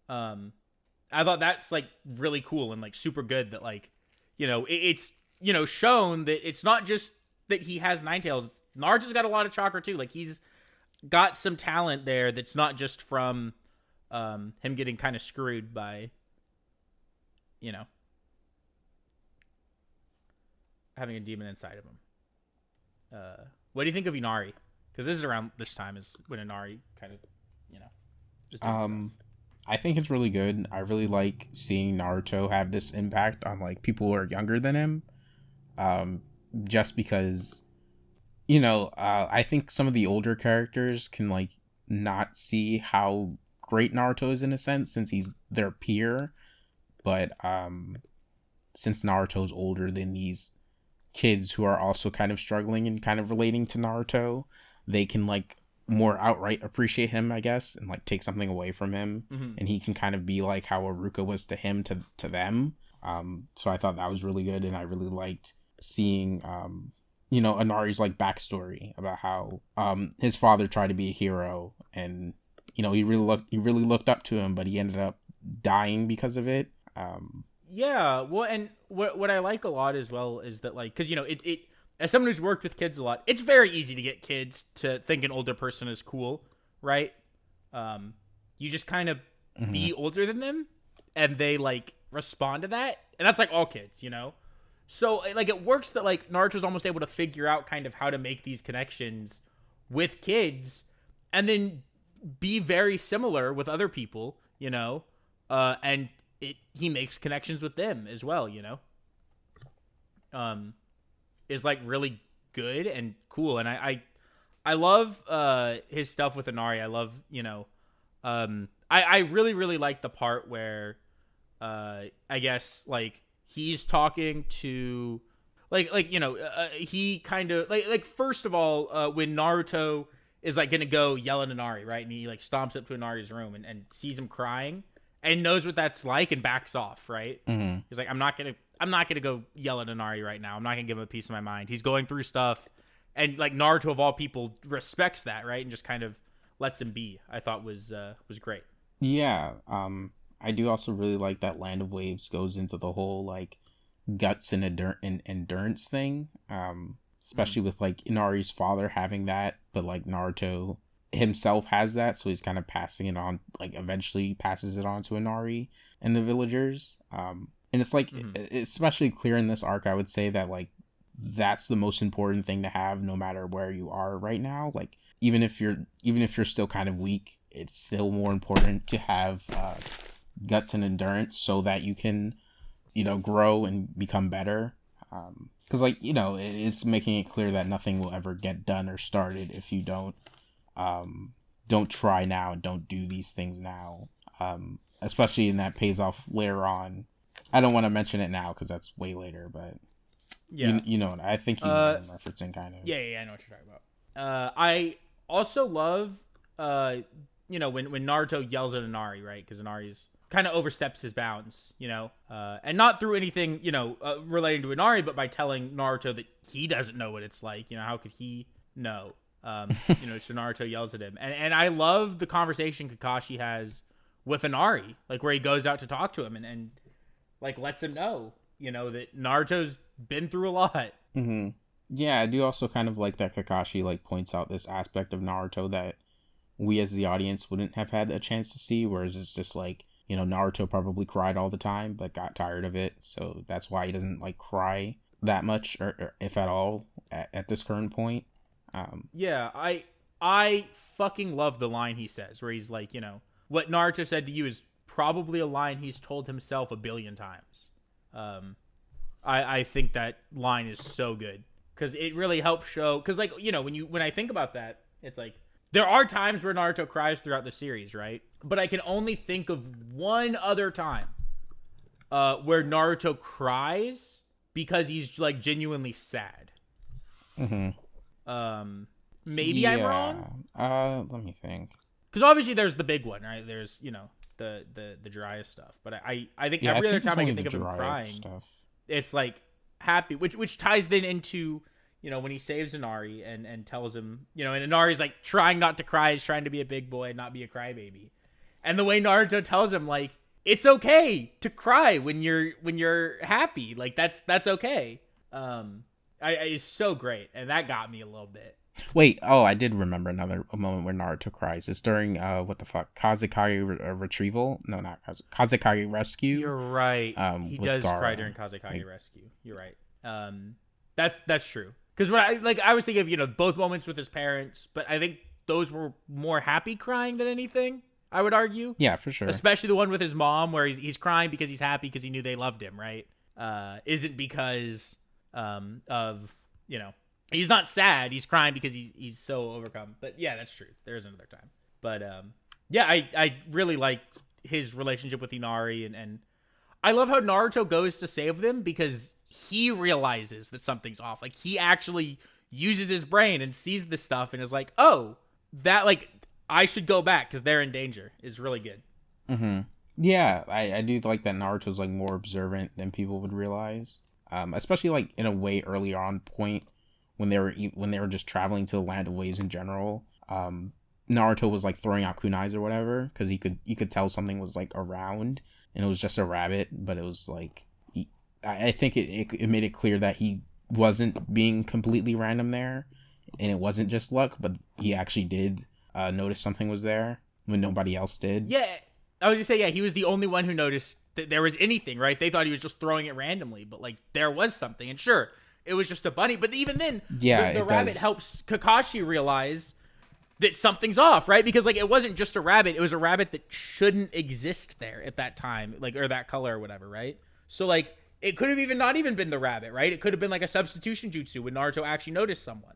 I thought that's like really cool and like super good that like, it's shown that it's not just that he has Nine Tails. Naruto's got a lot of chakra too. Like he's got some talent there that's not just from him getting kind of screwed by having a demon inside of him. What do you think of Inari? Because this is around this time is when Inari kind of just doing stuff. I think it's really good. I really like seeing Naruto have this impact on like people who are younger than him. Just because, I think some of the older characters can like not see how great Naruto is in a sense since he's their peer. But since Naruto's older than these kids who are also kind of struggling and kind of relating to Naruto, they can like more outright appreciate him, I guess, and like take something away from him. And he can kind of be like how Iruka was to him to them. So I thought that was really good, and I really liked seeing Inari's like backstory about how his father tried to be a hero, and he really looked up to him, but he ended up dying because of it. Yeah, well, and what I like a lot as well is that like, because it as someone who's worked with kids a lot, it's very easy to get kids to think an older person is cool, right? You just kind of be older than them, and they like respond to that, and that's like all kids, So like it works that like Naruto's almost able to figure out kind of how to make these connections with kids, and then be very similar with other people, and he makes connections with them as well, is like really good and cool. And I love his stuff with Inari. I love, I really, really like the part where I guess like he's talking to he kind of like first of all, when Naruto is like gonna go yell at Inari, right? And he like stomps up to Inari's room and sees him crying and knows what that's like and backs off, right? He's like, I'm not gonna go yell at Inari right now. I'm not gonna give him a piece of my mind. He's going through stuff, and like Naruto of all people respects that, right? And just kind of lets him be. I thought was great. Yeah. I do also really like that Land of Waves goes into the whole like guts and endurance thing. Especially with like Inari's father having that, but like Naruto himself has that, so he's kind of passing it on, like eventually passes it on to Inari and the villagers. And it's like it's especially clear in this arc, I would say, that like that's the most important thing to have no matter where you are right now. Like even if you're still kind of weak, it's still more important to have guts and endurance so that you can grow and become better. Because like, it is making it clear that nothing will ever get done or started if you don't try now and don't do these things now. Especially, and that pays off later on. I don't want to mention it now because that's way later, but yeah, you know what I think you know what I'm referencing, kind of. Yeah, I know what you're talking about. I also love, when Naruto yells at Inari, right? Because Inari's kind of oversteps his bounds, and not through anything, relating to Inari, but by telling Naruto that he doesn't know what it's like. How could he know? So Naruto yells at him, and I love the conversation Kakashi has with Inari, like where he goes out to talk to him and like lets him know, that Naruto's been through a lot. Mm-hmm. Yeah, I do also kind of like that Kakashi like points out this aspect of Naruto that we as the audience wouldn't have had a chance to see, whereas it's just like, Naruto probably cried all the time but got tired of it, so that's why he doesn't like cry that much or if at all at this current point. Yeah, I fucking love the line he says where he's like, what Naruto said to you is probably a line he's told himself 1 billion times. I think that line is so good because it really helps show, because like, when I think about that, it's like there are times where Naruto cries throughout the series, right? But I can only think of one other time where Naruto cries because he's like genuinely sad. Mm-hmm. Maybe I'm wrong. Let me think. Because obviously there's the big one, right? There's the driest stuff, but I think every other time I can think of him crying, it's like happy, which ties then into when he saves Inari and tells him, and Inari's like trying not to cry, he's trying to be a big boy and not be a crybaby, and the way Naruto tells him like it's okay to cry when you're happy, like that's okay. It's so great, and that got me a little bit. Wait, I did remember another moment where Naruto cries. It's during Kazekage retrieval. No, not Kazekage rescue. You're right. He does cry during Kazekage rescue. You're right. That's true. Because I was thinking of both moments with his parents, but I think those were more happy crying than anything, I would argue. Yeah, for sure. Especially the one with his mom where he's crying because he's happy because he knew they loved him, right? Isn't because of he's not sad. He's crying because he's so overcome. But yeah, that's true. There is another time. But yeah, I really like his relationship with Inari, and I love how Naruto goes to save them because he realizes that something's off. Like he actually uses his brain and sees this stuff and is like, oh, that like I should go back because they're in danger. Is really good. Mm-hmm. Yeah, I do like that Naruto's like more observant than people would realize. Especially like in a way earlier on point when they were just traveling to the land of waves in general. Naruto was like throwing out kunais or whatever because he could tell something was like around and it was just a rabbit, but it was like I think it made it clear that he wasn't being completely random there, and it wasn't just luck, but he actually did notice something was there when nobody else did. Yeah, I was just saying, yeah, he was the only one who noticed that there was anything, right? They thought he was just throwing it randomly, but like there was something, and sure, it was just a bunny. But even then, yeah, the rabbit helps Kakashi realize that something's off, right? Because like it wasn't just a rabbit; it was a rabbit that shouldn't exist there at that time, like or that color or whatever, right? So like it could have not even been the rabbit, right? It could have been like a substitution jutsu when Naruto actually noticed someone.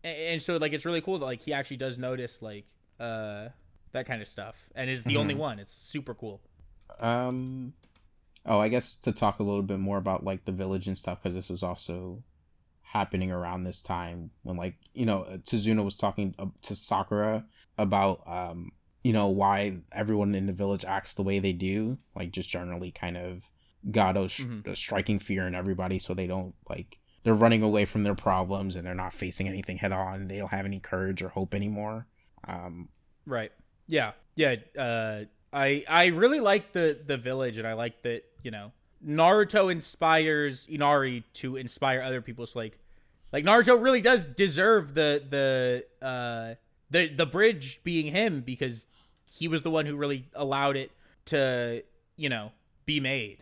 And so like it's really cool that like he actually does notice like that kind of stuff and is the only one. It's super cool. I guess to talk a little bit more about like the village and stuff, because this was also happening around this time when like Tsuzuno was talking to Sakura about why everyone in the village acts the way they do, like just generally kind of Gado's striking fear in everybody so they don't like they're running away from their problems and they're not facing anything head on. They don't have any courage or hope anymore. Right. Yeah. I really like the village, and I like that Naruto inspires Inari to inspire other people. So like Naruto really does deserve the bridge being him, because he was the one who really allowed it to be made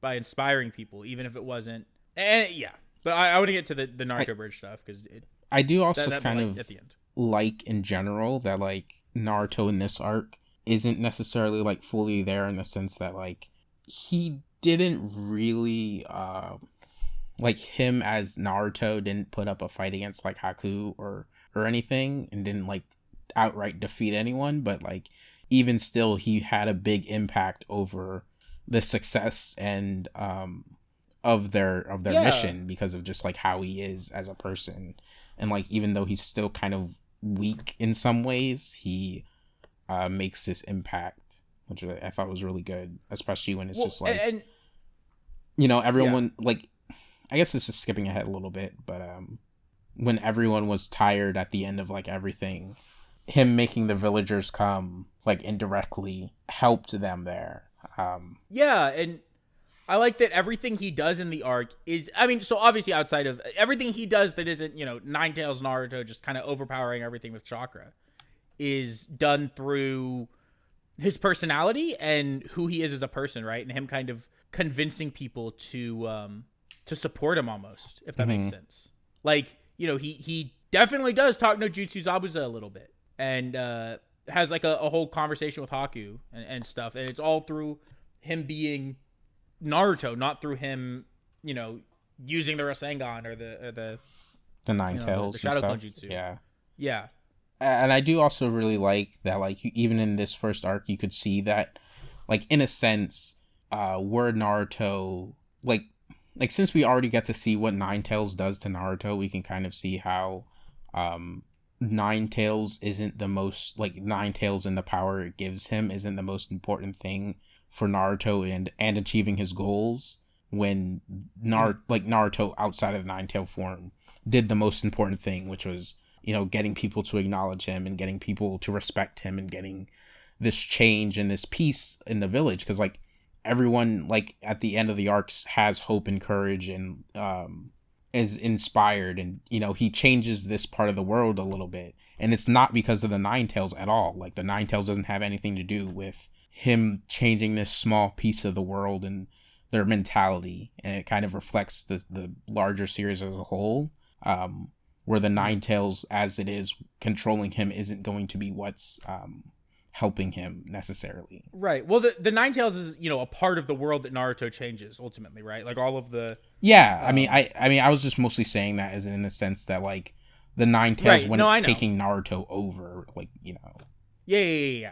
by inspiring people, even if it wasn't. And yeah, but I want to get to the Naruto bridge stuff because I do also kind of at the end like in general that like Naruto in this arc isn't necessarily like fully there in the sense that like he didn't really like him as Naruto didn't put up a fight against like Haku or anything, and didn't like outright defeat anyone, but like even still he had a big impact over the success and of their mission, because of just like how he is as a person. And like even though he's still kind of weak in some ways, he makes this impact, which I thought was really good, especially when it's just like, and you know, everyone like, I guess this is skipping ahead a little bit, but when everyone was tired at the end of like everything, him making the villagers come like indirectly helped them there. And I like that everything he does in the arc is, I mean, so obviously outside of everything he does that isn't, you know, Nine Tails Naruto just kind of overpowering everything with chakra, is done through his personality and who he is as a person, right? And him kind of convincing people to support him almost, if that makes sense. Like, you know, he definitely does talk no Jutsu Zabuza a little bit, and has like a whole conversation with Haku and stuff. And it's all through him being Naruto, not through him, you know, using the Rasengan or the Nine Tails, the Shadow Clone stuff. Jutsu. Yeah. And I do also really like that, like, even in this first arc, you could see that, like, in a sense, where Naruto, like since we already get to see what Nine Tails does to Naruto, we can kind of see how Nine Tails isn't the most, like, Nine Tails and the power it gives him isn't the most important thing for Naruto and achieving his goals, when Naruto outside of Nine Tail form did the most important thing, which was, you know, getting people to acknowledge him and getting people to respect him and getting this change and this peace in the village. Because, like, everyone, like, at the end of the arcs has hope and courage and is inspired, and, you know, he changes this part of the world a little bit. And it's not because of the Nine Tails at all. Like, the Nine Tails doesn't have anything to do with him changing this small piece of the world and their mentality. And it kind of reflects the larger series as a whole, where the Nine Tails, as it is controlling him, isn't going to be what's helping him necessarily. Right. Well, the Nine Tails is, you know, a part of the world that Naruto changes ultimately, right? Like all of the. Yeah, I mean, I was just mostly saying that as in the sense that, like, the Nine Tails, right, when it's taking Naruto over, like, you know. Yeah.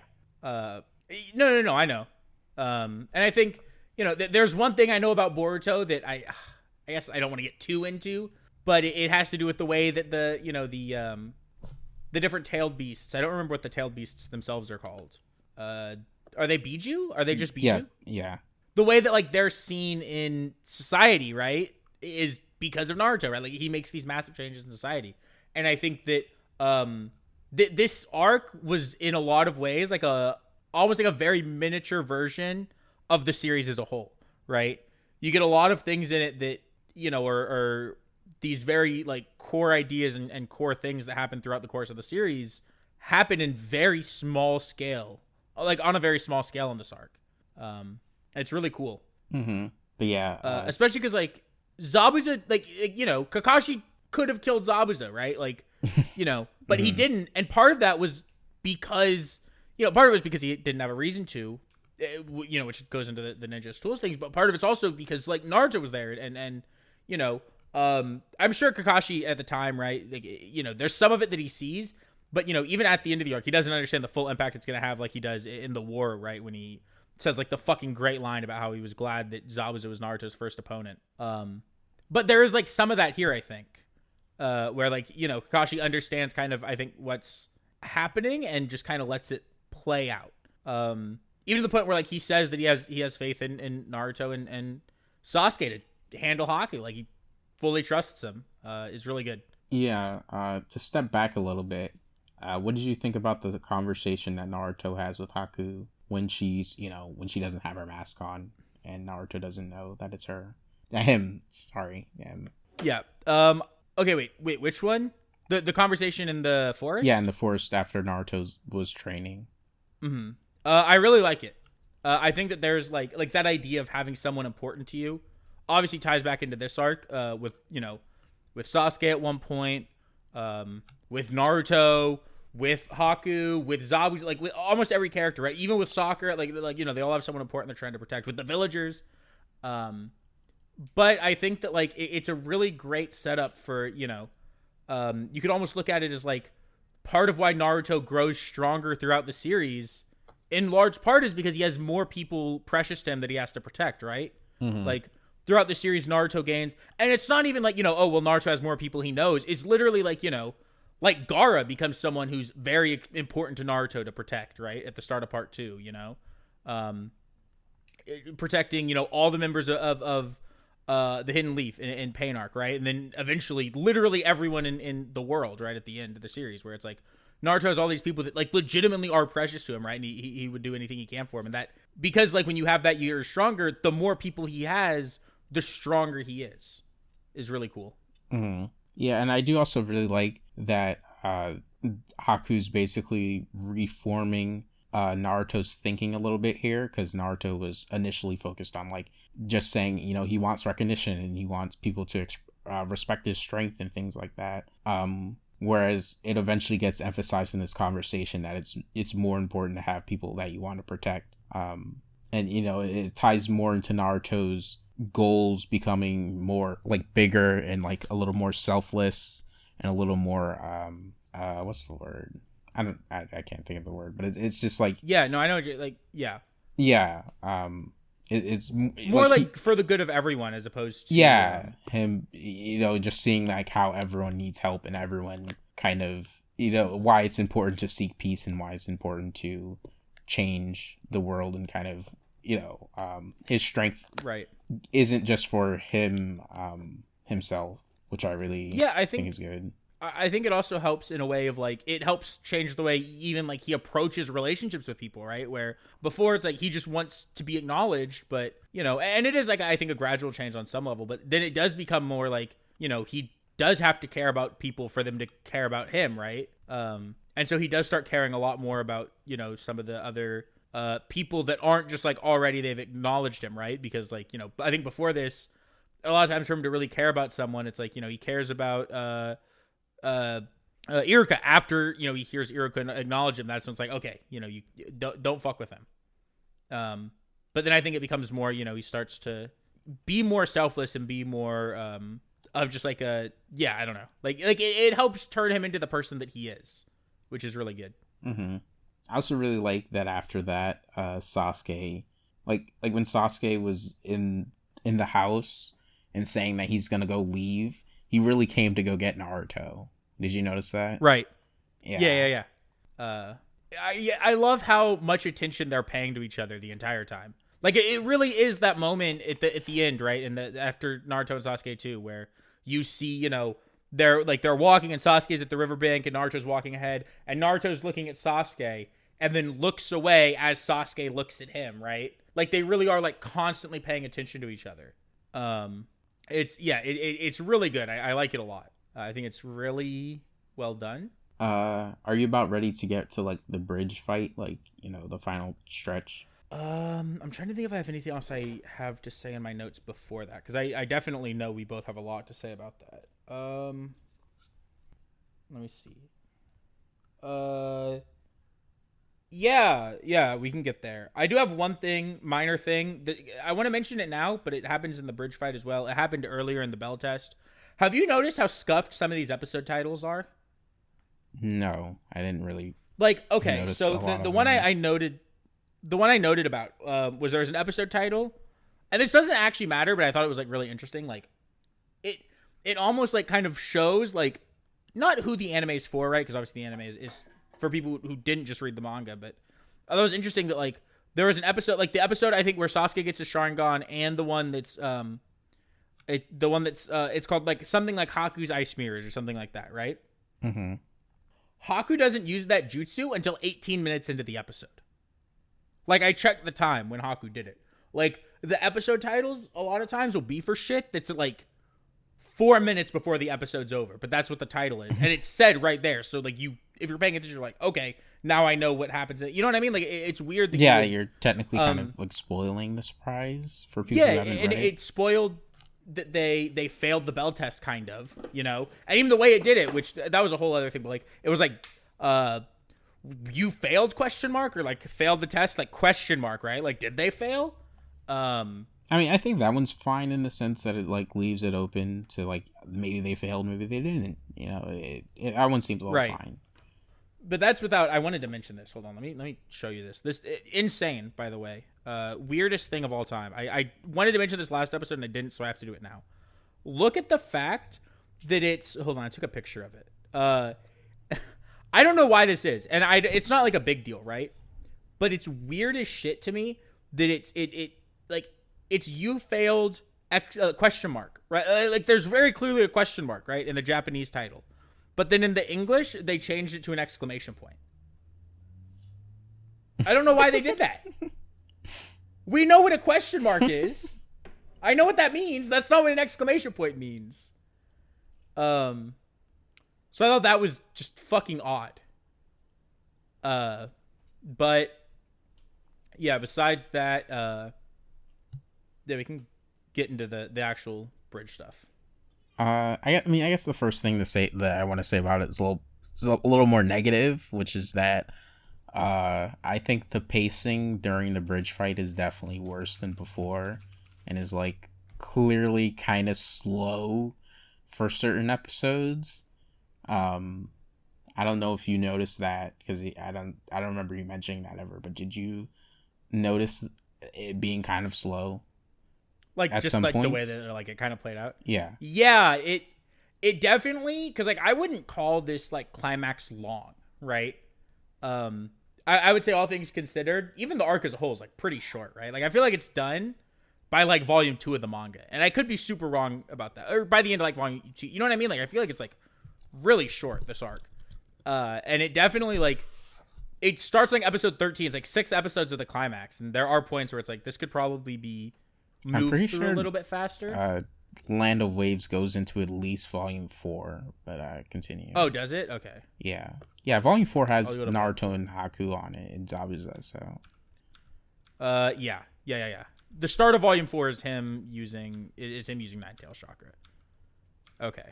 No, I know. And I think, you know, there's one thing I know about Boruto that I guess I don't want to get too into, but it has to do with the way that the different tailed beasts. I don't remember what the tailed beasts themselves are called. Are they Biju? Are they just Biju? Yeah. The way that, like, they're seen in society, right, is because of Naruto, right? Like, he makes these massive changes in society. And I think that this arc was in a lot of ways like almost like a very miniature version of the series as a whole, right? You get a lot of things in it that, you know, are these very, like, core ideas and core things that happen throughout the course of the series happen in very small scale, like on a very small scale in this arc. It's really cool. Mm-hmm. But yeah, especially because, like, Zabuza, like, you know, Kakashi could have killed Zabuza, right? Like, you know, but he didn't. And part of that was because, you know, part of it was because he didn't have a reason to, you know, which goes into the ninja tools things. But part of it's also because, like, Naruto was there, and you know, I'm sure Kakashi at the time, right? Like, you know, there's some of it that he sees, but, you know, even at the end of the arc, he doesn't understand the full impact it's going to have, like he does in the war, right? When he says, like, the fucking great line about how he was glad that Zabuza was Naruto's first opponent. But there is, like, some of that here, I think, where, like, you know, Kakashi understands kind of, I think, what's happening and just kind of lets it play out. Even to the point where, like, he says that he has faith in Naruto and Sasuke to handle Haku. Like, he fully trusts him. Is really good. Yeah. To step back a little bit, what did you think about the conversation that Naruto has with Haku when she's, you know, when she doesn't have her mask on and Naruto doesn't know that it's her? Him. Sorry. Him. Yeah. Okay. Wait. Which one? The conversation in the forest? Yeah, in the forest after Naruto was training. Mm-hmm. I really like it. I think that there's like that idea of having someone important to you obviously ties back into this arc, with, you know, with Sasuke at one point, with Naruto, with Haku, with Zabuza, like with almost every character, right? Even with Sakura, like, you know, they all have someone important they're trying to protect. With the villagers, But I think that like it's a really great setup for, you know, you could almost look at it as like part of why Naruto grows stronger throughout the series in large part is because he has more people precious to him that he has to protect, right? Like throughout the series, Naruto gains, and it's not even like, you know, oh, well, Naruto has more people he knows. It's literally like, you know, like Gaara becomes someone who's very important to Naruto to protect, right? At the start of part 2, you know, protecting, you know, all the members of the Hidden Leaf in Pain Arc, right? And then eventually literally everyone in the world, right? At the end of the series, where it's like Naruto has all these people that like legitimately are precious to him, right? And he would do anything he can for him. And that, because like when you have that, you're stronger, the more people he has, the stronger he is really cool. Yeah, and I do also really like that Haku's basically reforming Naruto's thinking a little bit here, because Naruto was initially focused on like just saying, you know, he wants recognition and he wants people to respect his strength and things like that. Whereas it eventually gets emphasized in this conversation that it's more important to have people that you want to protect. And you know, it ties more into Naruto's goals becoming more like bigger and like a little more selfless and a little more what's the word? I can't think of the word, but it's just like, yeah, no, I know, like, yeah, it's more like for the good of everyone as opposed to him, you know, just seeing like how everyone needs help and everyone kind of, you know, why it's important to seek peace and why it's important to change the world, and kind of, you know, his strength right isn't just for him himself, which I really I think is good. I think it also helps in a way of like, it helps change the way even like he approaches relationships with people, right? Where before it's like he just wants to be acknowledged, but you know, and it is like, I think a gradual change on some level, but then it does become more like, you know, he does have to care about people for them to care about him, right? And so he does start caring a lot more about, you know, some of the other people that aren't just like already they've acknowledged him, right? Because like, you know, I think before this, a lot of times for him to really care about someone, it's like, you know, he cares about Iruka after, you know, he hears Iruka acknowledge him. That's when it's like, okay, you know, you don't fuck with him. But then I think it becomes more, you know, he starts to be more selfless and be more of just like I don't know, like it helps turn him into the person that he is, which is really good. I also really like that after that, Sasuke, like when Sasuke was in the house and saying that he's gonna go leave, he really came to go get Naruto. Did you notice that? Right. Yeah. I love how much attention they're paying to each other the entire time. Like it really is that moment at the end, right? And after Naruto and Sasuke too, where you see, you know, they're walking and Sasuke's at the riverbank and Naruto's walking ahead, and Naruto's looking at Sasuke and then looks away as Sasuke looks at him, right? Like they really are like constantly paying attention to each other. It's really good. I like it a lot. I think it's really well done. Are you about ready to get to like the bridge fight, like, you know, the final stretch? I'm trying to think if I have anything else I have to say in my notes before that, because I definitely know we both have a lot to say about that. Let me see. Yeah, we can get there. I do have one minor thing that I want to mention it now, but it happens in the bridge fight as well. It happened earlier in the bell test. Have you noticed how scuffed some of these episode titles are? No, I didn't really. Like, okay, so the one I noted, the one I noted about was there was an episode title, and this doesn't actually matter, but I thought it was like really interesting. Like, it almost like kind of shows like not who the anime is for, right? Because obviously the anime is for people who didn't just read the manga, but I thought it was interesting that like there was an episode, like the episode I think where Sasuke gets his Sharingan, and the one that's it's called like something like Haku's Ice Mirrors or something like that, right? Mm-hmm. Haku doesn't use that jutsu until 18 minutes into the episode. Like I checked the time when Haku did it. Like the episode titles a lot of times will be for shit that's like 4 minutes before the episode's over, but that's what the title is, and it's said right there. So like if you're paying attention, you're like, okay, now I know what happens. You know what I mean? Like it's weird. That you're technically kind of like spoiling the surprise for people who haven't read it. It spoiled that they failed the bell test, kind of, you know, and even the way it did it, which that was a whole other thing. But like it was like, you failed ? Or like failed the test ? Right? Like did they fail? I mean, I think that one's fine in the sense that it like leaves it open to like maybe they failed, maybe they didn't. You know, that one seems a little fine. But that's without. I wanted to mention this. Hold on, let me show you this. This insane, by the way. Weirdest thing of all time. I wanted to mention this last episode and I didn't, so I have to do it now. Look at the fact that it's. Hold on, I took a picture of it. I don't know why this is, and it's not like a big deal, right? But it's weird as shit to me that it's you failed question mark, right? Like there's very clearly a question mark, right, in the Japanese title. But then in the English, they changed it to an exclamation point. I don't know why they did that. We know what a question mark is. I know what that means. That's not what an exclamation point means. So I thought that was just fucking odd. But yeah, besides that, yeah, we can get into the actual bridge stuff. I guess the first thing to say that I want to say about it is a little more negative, which is that I think the pacing during the bridge fight is definitely worse than before, and is like clearly kind of slow for certain episodes. I don't know if you noticed that, because I don't remember you mentioning that ever, but did you notice it being kind of slow? Like just like points? The way that like it kind of played out. Yeah. Yeah, it definitely, because like I wouldn't call this like climax long, right? I would say all things considered, even the arc as a whole is like pretty short, right? Like I feel like it's done by like volume 2 of the manga, and I could be super wrong about that, or by the end of like volume 2. You know what I mean? Like I feel like it's like really short, this arc, and it definitely like it starts like episode 13. It's like 6 episodes of the climax, and there are points where it's like this could probably be moved through a little bit faster. Land of Waves goes into at least volume 4, but continue. Oh, does it? Okay. Yeah. Volume 4 has Naruto and Haku on it, and Zabuza. So. Yeah. The start of volume 4 is him using Nine-Tail Chakra. Okay.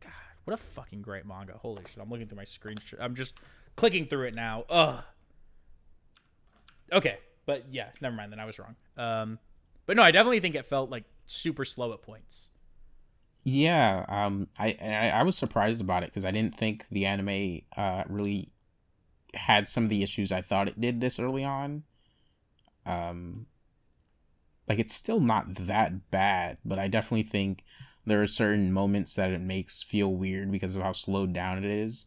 God, what a fucking great manga! Holy shit! I'm looking through my screen. I'm just clicking through it now. Ugh. Okay, but yeah, never mind. Then I was wrong. But no, I definitely think it felt like super slow at points. Yeah, I was surprised about it because I didn't think the anime really had some of the issues I thought it did this early on. Like it's still not that bad, but I definitely think there are certain moments that it makes feel weird because of how slowed down it is,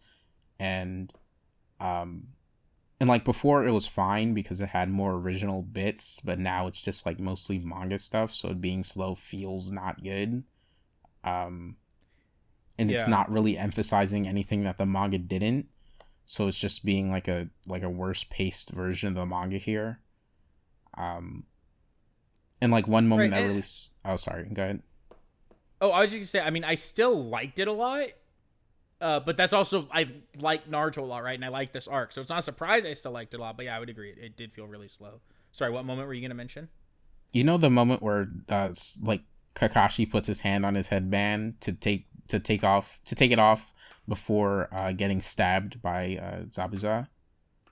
and like before it was fine because it had more original bits, but now it's just like mostly manga stuff, so it being slow feels not good. And it's not really emphasizing anything that the manga didn't, so it's just being like a worse paced version of the manga here. And like one moment I really sorry, go ahead. Oh, I was just gonna say, I mean, I still liked it a lot. But that's also, I like Naruto a lot, right? And I like this arc. So it's not a surprise I still liked it a lot. But yeah, I would agree. It did feel really slow. Sorry, what moment were you going to mention? You know the moment where like Kakashi puts his hand on his headband to take it off before getting stabbed by Zabuza?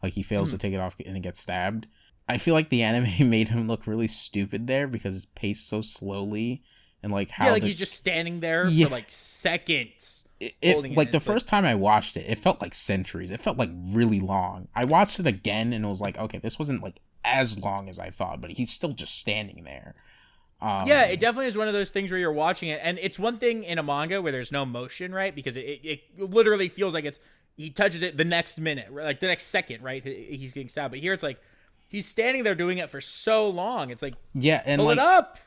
Like he fails to take it off and it gets stabbed. I feel like the anime made him look really stupid there because it's paced so slowly. And like how he's just standing there for like seconds. The first time I watched it, it felt like centuries. It felt like really long. I watched it again and it was like, okay, this wasn't like as long as I thought, but he's still just standing there. Yeah, it definitely is one of those things where you're watching it, and it's one thing in a manga where there's no motion, right? Because it literally feels like he touches it the next minute, like the next second, right? He's getting stabbed. But here it's like he's standing there doing it for so long. It's like, and pull like it up.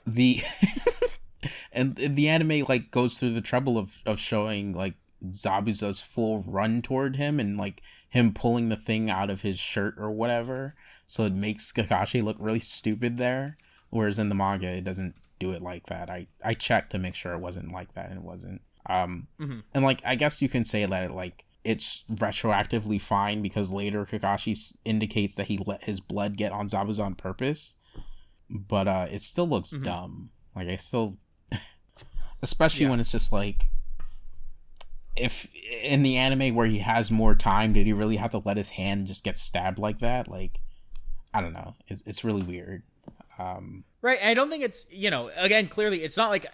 And the anime like goes through the trouble of showing like Zabuza's full run toward him and like him pulling the thing out of his shirt or whatever, so it makes Kakashi look really stupid there, whereas in the manga it doesn't do it like that. I checked to make sure it wasn't like that, and it wasn't. And like I guess you can say that it's retroactively fine because later Kakashi indicates that he let his blood get on Zabuza on purpose, but it still looks dumb. Like I still, especially when it's just like, if in the anime where he has more time, did he really have to let his hand just get stabbed like that? Like, I don't know. It's really weird. Right. And I don't think it's, again, clearly it's not like,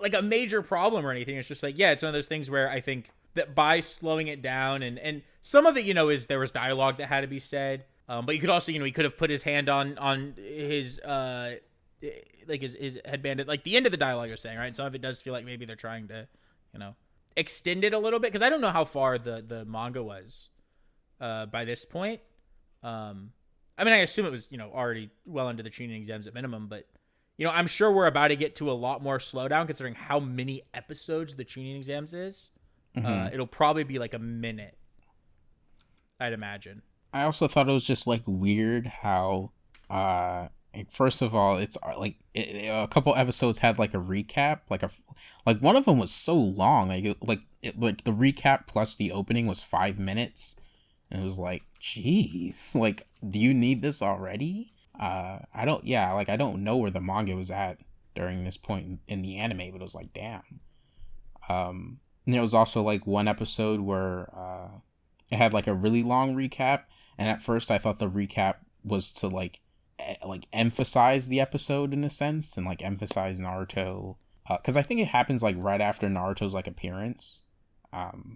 like a major problem or anything. It's just like, yeah, it's one of those things where I think that by slowing it down and some of it, is there was dialogue that had to be said. But you could also, he could have put his hand on his, like his headband at like the end of the dialogue you're saying, right? Some of it does feel like maybe they're trying to, extend it a little bit. Cause I don't know how far the manga was, by this point. I mean, I assume it was, already well into the tuning exams at minimum, but, I'm sure we're about to get to a lot more slowdown considering how many episodes the tuning exams is. Mm-hmm. It'll probably be like a minute, I'd imagine. I also thought it was just like weird how, first of all, it's like a couple episodes had like a recap, like one of them was so long, like the recap plus the opening was 5 minutes. And it was like, geez, like, do you need this already? I don't know where the manga was at during this point in the anime, but it was like, damn. And there was also like one episode where it had like a really long recap, and at first I thought the recap was to like emphasize the episode in a sense and like emphasize Naruto, because I think it happens like right after Naruto's like appearance.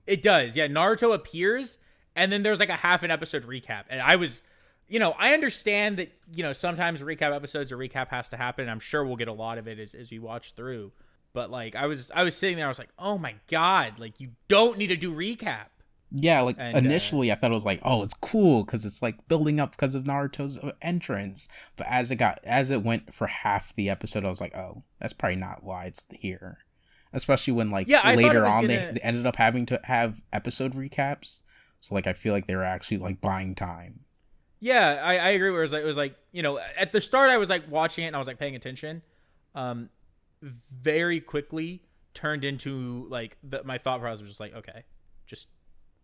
It does, yeah. Naruto appears. And then there's like a half an episode recap. And I was, I understand that, sometimes recap episodes or recap has to happen. And I'm sure we'll get a lot of it as we watch through. But like, I was sitting there, I was like, oh my God, like you don't need to do recap. Yeah, like initially I thought it was like, oh, it's cool because it's like building up because of Naruto's entrance. But as it went for half the episode, I was like, oh, that's probably not why it's here. Especially when like later on they ended up having to have episode recaps. So, like, I feel like they were actually, like, buying time. Yeah, I agree. Where it was like, at the start I was, like, watching it and I was, like, paying attention. Very quickly turned into, like, my thought process was just like, okay,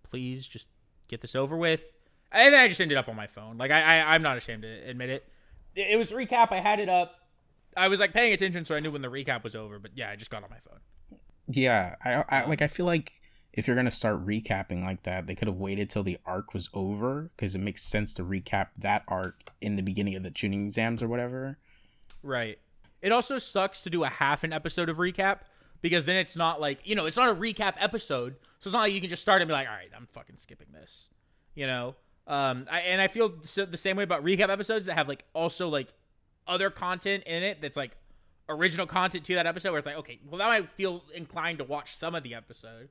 please get this over with. And then I just ended up on my phone. Like, I'm not ashamed to admit it. It was recap. I had it up. I was, like, paying attention so I knew when the recap was over. But, yeah, I just got on my phone. Yeah, I feel like if you're going to start recapping like that, they could have waited till the arc was over, because it makes sense to recap that arc in the beginning of the tuning exams or whatever. Right. It also sucks to do a half an episode of recap, because then it's not like, it's not a recap episode. So it's not like you can just start and be like, all right, I'm fucking skipping this, I feel the same way about recap episodes that have like also like other content in it that's like original content to that episode, where it's like, okay, well now I feel inclined to watch some of the episode.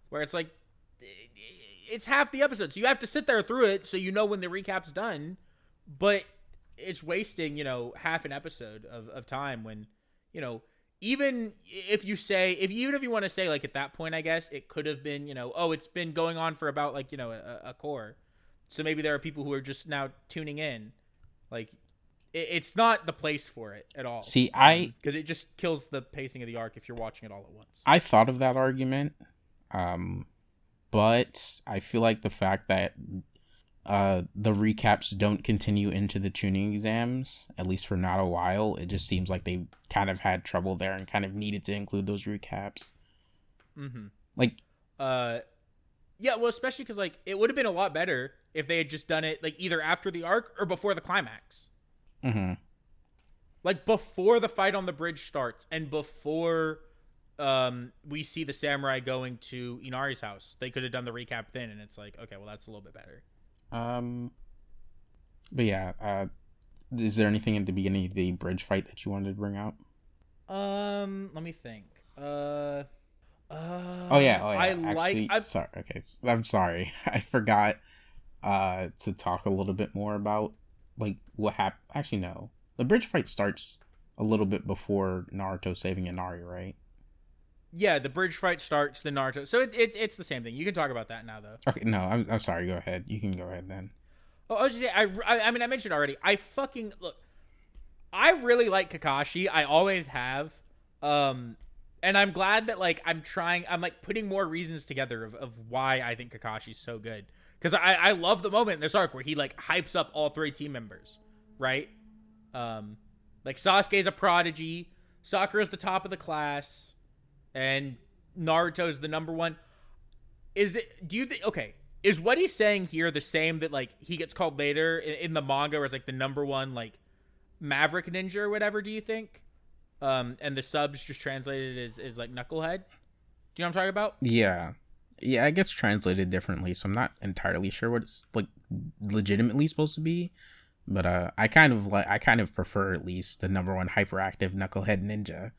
Where it's like, it's half the episode. So you have to sit there through it so when the recap's done. But it's wasting, half an episode of time when, even if you want to say, like, at that point, I guess, it could have been, it's been going on for about, like, a core. So maybe there are people who are just now tuning in. Like, it's not the place for it at all. See, because it just kills the pacing of the arc if you're watching it all at once. I thought of that argument. But I feel like the fact that the recaps don't continue into the tuning exams, at least for not a while, it just seems like they kind of had trouble there and kind of needed to include those recaps. Mm-hmm. Like, yeah, well, especially because like it would have been a lot better if they had just done it like either after the arc or before the climax. Mm-hmm. Like before the fight on the bridge starts and before we see the samurai going to Inari's house. They could have done the recap then, and it's like, okay, well, that's a little bit better. But yeah, is there anything at the beginning of the bridge fight that you wanted to bring out? Let me think. Oh yeah. I'm sorry. I forgot to talk a little bit more about like what happened. Actually, no. The bridge fight starts a little bit before Naruto saving Inari, right? Yeah, the bridge fight starts, the Naruto. So it's the same thing. You can talk about that now, though. Okay, no, I'm sorry. Go ahead. You can go ahead then. Oh, I was just saying, I mean, I mentioned already. I really like Kakashi. I always have. And I'm glad that like I'm like putting more reasons together of why I think Kakashi's so good. Because I love the moment in this arc where he like hypes up all three team members, right? Like Sasuke's a prodigy, Sakura's the top of the class, and Naruto's the number one. Is what he's saying here the same that like he gets called later in the manga where it's like the number one like Maverick Ninja or whatever, do you think? And the subs just translated as like Knucklehead. Do you know what I'm talking about? Yeah. Yeah, it gets translated differently, so I'm not entirely sure what it's like legitimately supposed to be. But I kind of prefer at least the number one hyperactive Knucklehead Ninja.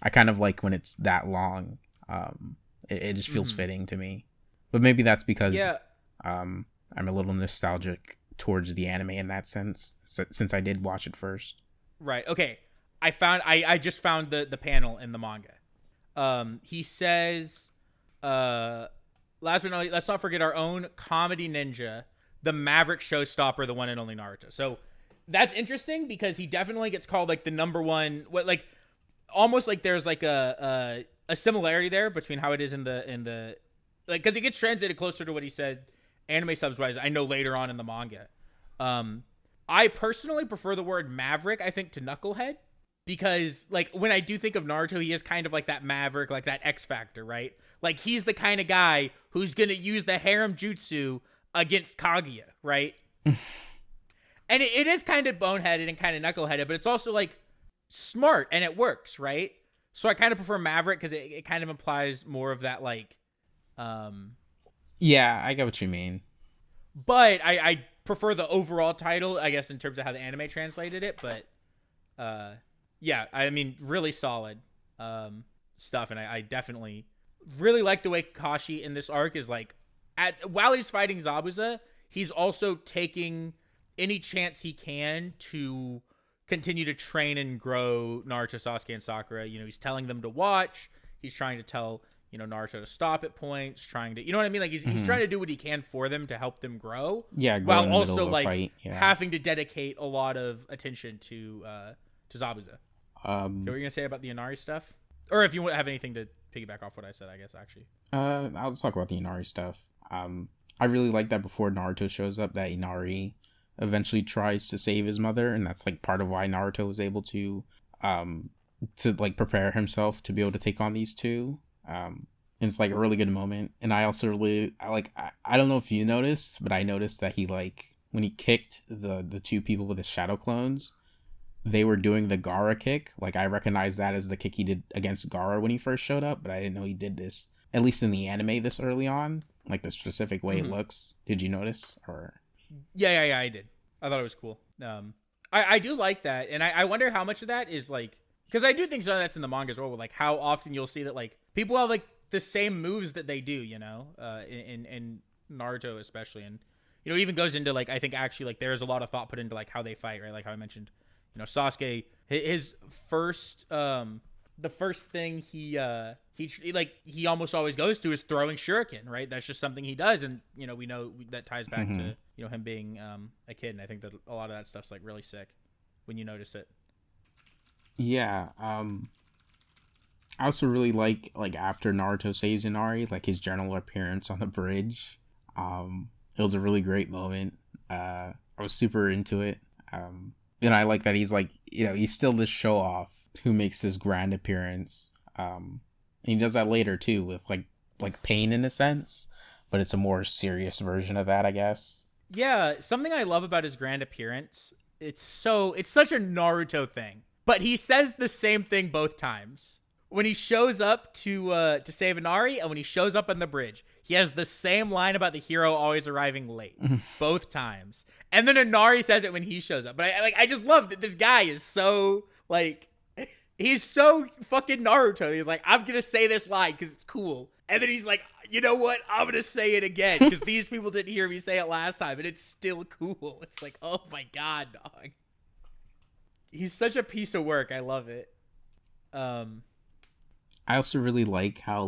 I kind of like when it's that long. It just feels fitting to me. But maybe that's because I'm a little nostalgic towards the anime in that sense, since I did watch it first. Right. Okay. I just found the panel in the manga. He says, last but not least, let's not forget our own comedy ninja, the Maverick showstopper, the one and only Naruto. So that's interesting because he definitely gets called like the number one, almost like there's like a similarity there between how it is in the like, because it gets translated closer to what he said anime subs wise. I know later on in the manga. I personally prefer the word Maverick, I think, to Knucklehead, because like when I do think of Naruto, he is kind of like that Maverick, like that X Factor, right? Like he's the kind of guy who's gonna use the harem jutsu against Kaguya, right? And it is kind of boneheaded and kind of knuckleheaded, but it's also like smart and it works, right? So I kind of prefer Maverick because it kind of implies more of that like Yeah, I get what you mean. But I prefer the overall title, I guess, in terms of how the anime translated it. But yeah, I mean, really solid stuff, and I definitely really like the way Kakashi in this arc is like, while he's fighting Zabuza, he's also taking any chance he can to continue to train and grow Naruto, Sasuke, and Sakura. You know, he's telling them to watch. He's trying to tell, you know, Naruto to stop at points, trying to, you know what I mean? Like he's trying to do what he can for them to help them grow. Yeah, while also like fight. Yeah. having to dedicate a lot of attention to Zabuza. What were you gonna say about the Inari stuff? Or if you have anything to piggyback off what I said, I guess actually. I'll talk about the Inari stuff. I really like that before Naruto shows up, that Inari eventually tries to save his mother, and that's like part of why Naruto was able to like prepare himself to be able to take on these two. And it's like a really good moment. And I also really I don't know if you noticed, but I noticed that he, like, when he kicked the two people with the shadow clones, they were doing the Gaara kick. Like, I recognized that as the kick he did against Gaara when he first showed up, but I didn't know he did this, at least in the anime, this early on, like the specific way it looks. Did you notice? Or Yeah, I did. I thought it was cool. I do like that, and I wonder how much of that is like, because I do think some of that's in the manga as well, with like how often you'll see that like people have like the same moves that they do, you know, in Naruto especially, and you know, even goes into like, I think actually like there's a lot of thought put into like how they fight, right? Like how I mentioned, you know, Sasuke, his first the first thing he almost always goes to is throwing shuriken, right? That's just something he does, and you know, we know that ties back to, you know, him being a kid, and I think that a lot of that stuff's like really sick when you notice it. Yeah, I also really like after Naruto saves Inari, like his general appearance on the bridge. It was a really great moment. I was super into it. And I like that he's like, you know, he's still this show off who makes this grand appearance. And he does that later too with like Pain in a sense, but it's a more serious version of that, I guess. Yeah, something I love about his grand appearance, it's such a Naruto thing. But he says the same thing both times. When he shows up to save Inari, and when he shows up on the bridge, he has the same line about the hero always arriving late, both times. And then Inari says it when he shows up. But I just love that this guy is so like, he's so fucking Naruto. He's like, I'm gonna say this line because it's cool. And then he's like, you know what? I'm gonna say it again because these people didn't hear me say it last time, and it's still cool. It's like, oh my god, dog. He's such a piece of work. I love it. I also really like how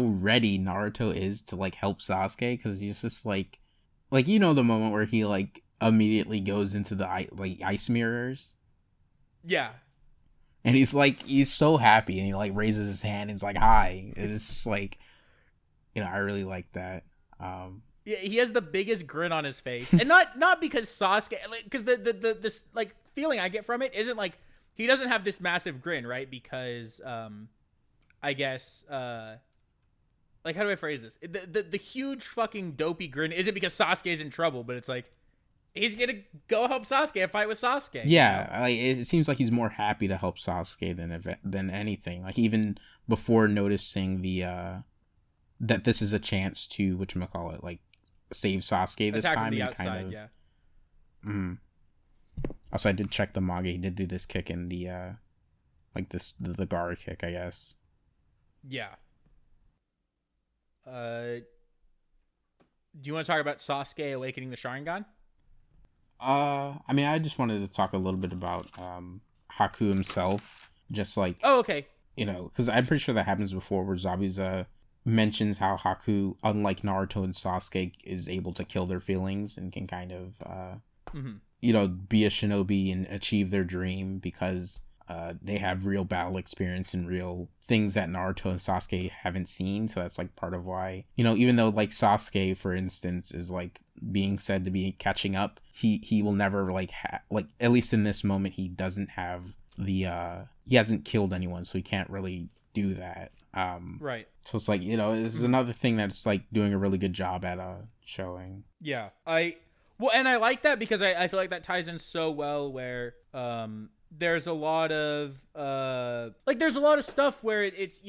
ready Naruto is to like help Sasuke, because he's just like you know the moment where he like immediately goes into the ice mirrors. Yeah. And he's so happy, and he like raises his hand and is like, hi. And it's just like, you know, I really like that. Yeah, he has the biggest grin on his face, and not because Sasuke, because this like feeling I get from it isn't like he doesn't have this massive grin, right? Because I guess like, how do I phrase this? The huge fucking dopey grin isn't because Sasuke's in trouble, but it's like he's gonna go help Sasuke and fight with Sasuke. Yeah, like it seems like he's more happy to help Sasuke than anything. Like even before noticing the that this is a chance to whatchamacallit, like save Sasuke this attack time. From the and outside, kind of, yeah. Also, I did check the manga. He did do this kick in the like the Gara kick, I guess. Yeah. Do you want to talk about Sasuke awakening the Sharingan? I mean, I just wanted to talk a little bit about Haku himself. Just like, oh, okay, because I'm pretty sure that happens before, where Zabuza mentions how Haku, unlike Naruto and Sasuke, is able to kill their feelings and can kind of, be a shinobi and achieve their dream because they have real battle experience and real things that Naruto and Sasuke haven't seen. So that's like part of why, even though like Sasuke, for instance, is like being said to be catching up, he will never like at least in this moment, he doesn't have he hasn't killed anyone, so he can't really do that. Right. So it's like, this is another thing that's like doing a really good job at showing. Yeah. And I like that because I feel like that ties in so well where there's a lot of there's a lot of stuff where it's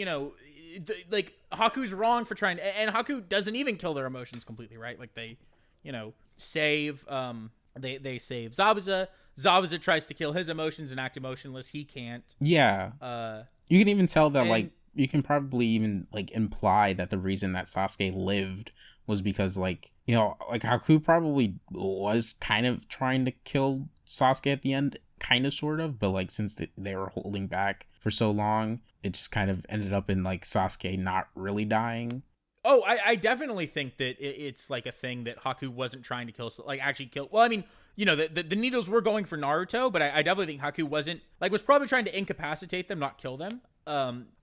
like Haku's wrong for trying to, and Haku doesn't even kill their emotions completely, right? Like they save they save Zabuza. Zabuza tries to kill his emotions and act emotionless. He can't. Yeah. You can even tell that like you can probably even like imply that the reason that Sasuke lived was because like Haku probably was kind of trying to kill Sasuke at the end, kind of sort of, but like since they were holding back for so long, it just kind of ended up in like Sasuke not really dying. Oh, I definitely think that it's like a thing that Haku wasn't trying to kill, like actually kill. Well, I mean, the needles were going for Naruto, but I definitely think Haku was probably trying to incapacitate them, not kill them.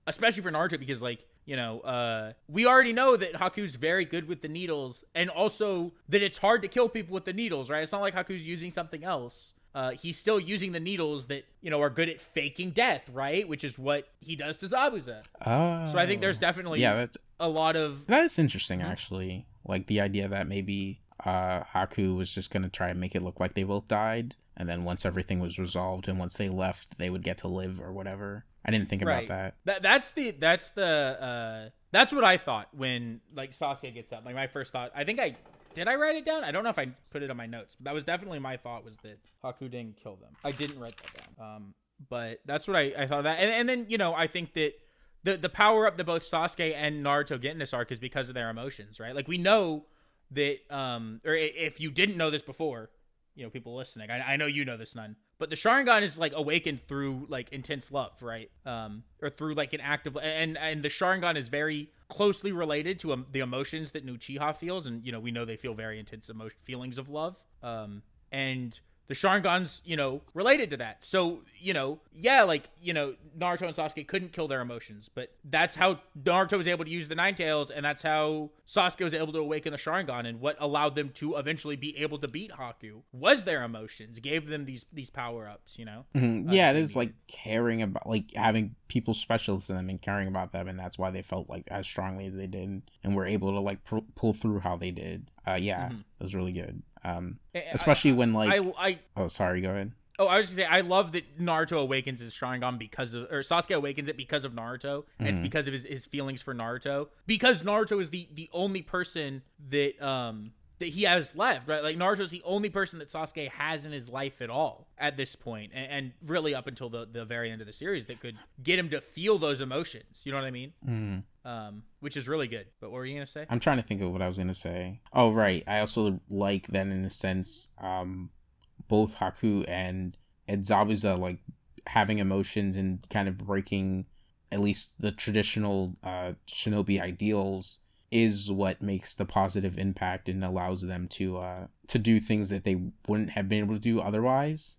Especially for Naruto because like, we already know that Haku's very good with the needles and also that it's hard to kill people with the needles, right? It's not like Haku's using something else. He's still using the needles that, are good at faking death, right? Which is what he does to Zabuza. Oh. So I think there's definitely a lot of... That's interesting, actually. Like the idea that maybe Haku was just going to try and make it look like they both died. And then once everything was resolved and once they left, they would get to live or whatever. I didn't think about that. That's what I thought when like Sasuke gets up. Like my first thought, did I write it down? I don't know if I put it on my notes, but that was definitely my thought, was that Haku didn't kill them. I didn't write that down. But that's what I thought of that. And then, I think that the power up that both Sasuke and Naruto get in this arc is because of their emotions, right? Like we know that, or if you didn't know this before, people listening, I know you know this, Nun, but the Sharingan is like awakened through like intense love, right? Or through like an active, and the Sharingan is very closely related to the emotions that Uchiha feels, and we know they feel very intense feelings of love. And the Sharingan's, related to that. So, Naruto and Sasuke couldn't kill their emotions, but that's how Naruto was able to use the Nine Tails, and that's how Sasuke was able to awaken the Sharingan, and what allowed them to eventually be able to beat Haku was their emotions, gave them these power-ups, Mm-hmm. Yeah, it is like caring about, like having people special to them and caring about them, and that's why they felt like as strongly as they did, and were able to like pull through how they did. It was really good. Especially when like oh, sorry, go ahead. Oh, I was just gonna say, I love that Naruto awakens his Sharingan or Sasuke awakens it because of Naruto, and it's because of his feelings for Naruto. Because Naruto is the only person that that he has left, right? Like Naruto's the only person that Sasuke has in his life at all at this point, and really up until the very end of the series, that could get him to feel those emotions. You know what I mean? Mm. Which is really good. But what were you gonna say? I'm trying to think of what I was gonna say. Oh, right. I also like that in a sense, both Haku and Zabuza like having emotions and kind of breaking at least the traditional shinobi ideals is what makes the positive impact and allows them to do things that they wouldn't have been able to do otherwise.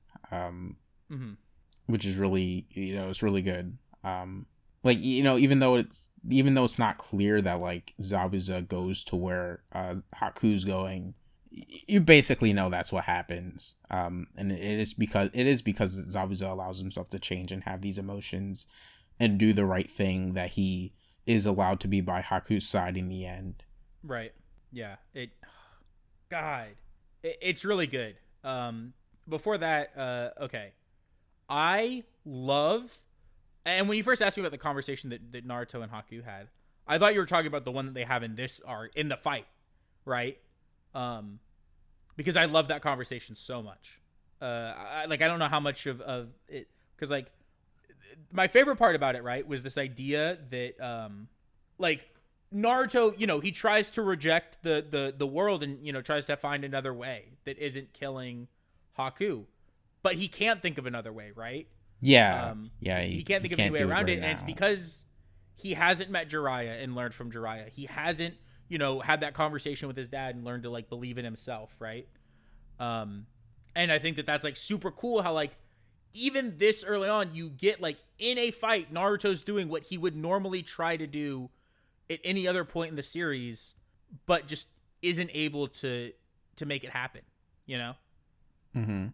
Which is really, it's really good. Like, even though it's not clear that like Zabuza goes to where Haku's going, you basically know that's what happens. And it is because Zabuza allows himself to change and have these emotions and do the right thing, that he is allowed to be by Haku's side in the end. Right. Yeah. It's really good. Before that, okay. I love, and when you first asked me about the conversation that Naruto and Haku had, I thought you were talking about the one that they have in this arc, in the fight, right? Because I love that conversation so much. I don't know how much of it, because like my favorite part about it, right, was this idea that like Naruto, he tries to reject the world and tries to find another way that isn't killing Haku, but he can't think of another way, right? Yeah, he can't think of any way around it, and it's because he hasn't met Jiraiya and learned from Jiraiya. He hasn't had that conversation with his dad and learned to like believe in himself, right? And I think that's like super cool how like even this early on you get like in a fight Naruto's doing what he would normally try to do at any other point in the series, but just isn't able to make it happen, Mm-hmm.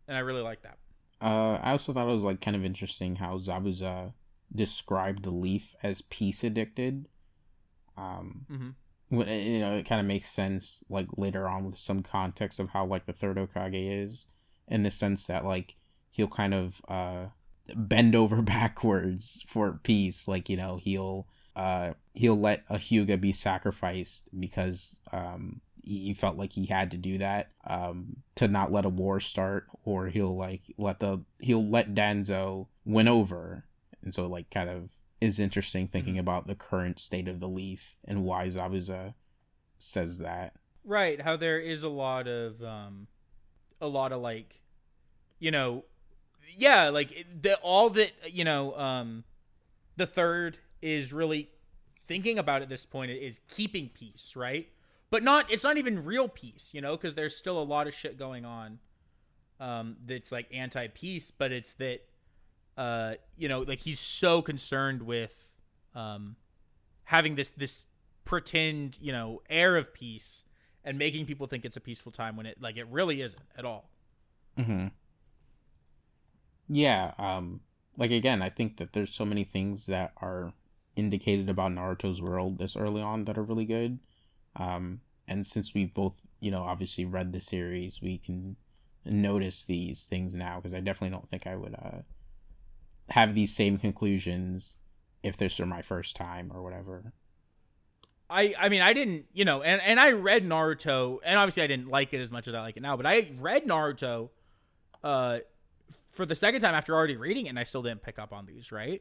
And I really like that. I also thought it was like kind of interesting how Zabuza described the leaf as peace addicted. It kind of makes sense like later on with some context of how like the third Hokage is, in the sense that like he'll kind of bend over backwards for peace. Like he'll let a Hyuga be sacrificed because he felt like he had to do that to not let a war start, or he'll let Danzo win over. And so like kind of is interesting thinking about the current state of the leaf and why Zabuza says that. Right, how there is a lot of like, the third is really thinking about at this point is keeping peace, right? But it's not even real peace, because there's still a lot of shit going on that's like anti-peace, but it's that like he's so concerned with having this pretend air of peace and making people think it's a peaceful time when it really isn't at all. Mm-hmm. Yeah, like again, I think that there's so many things that are indicated about Naruto's world this early on that are really good. And since we both, obviously read the series, we can notice these things now, because I definitely don't think I would have these same conclusions if this were my first time or whatever. I mean, I didn't, and I read Naruto, and obviously I didn't like it as much as I like it now, but I read Naruto for the second time after already reading it, and I still didn't pick up on these, right?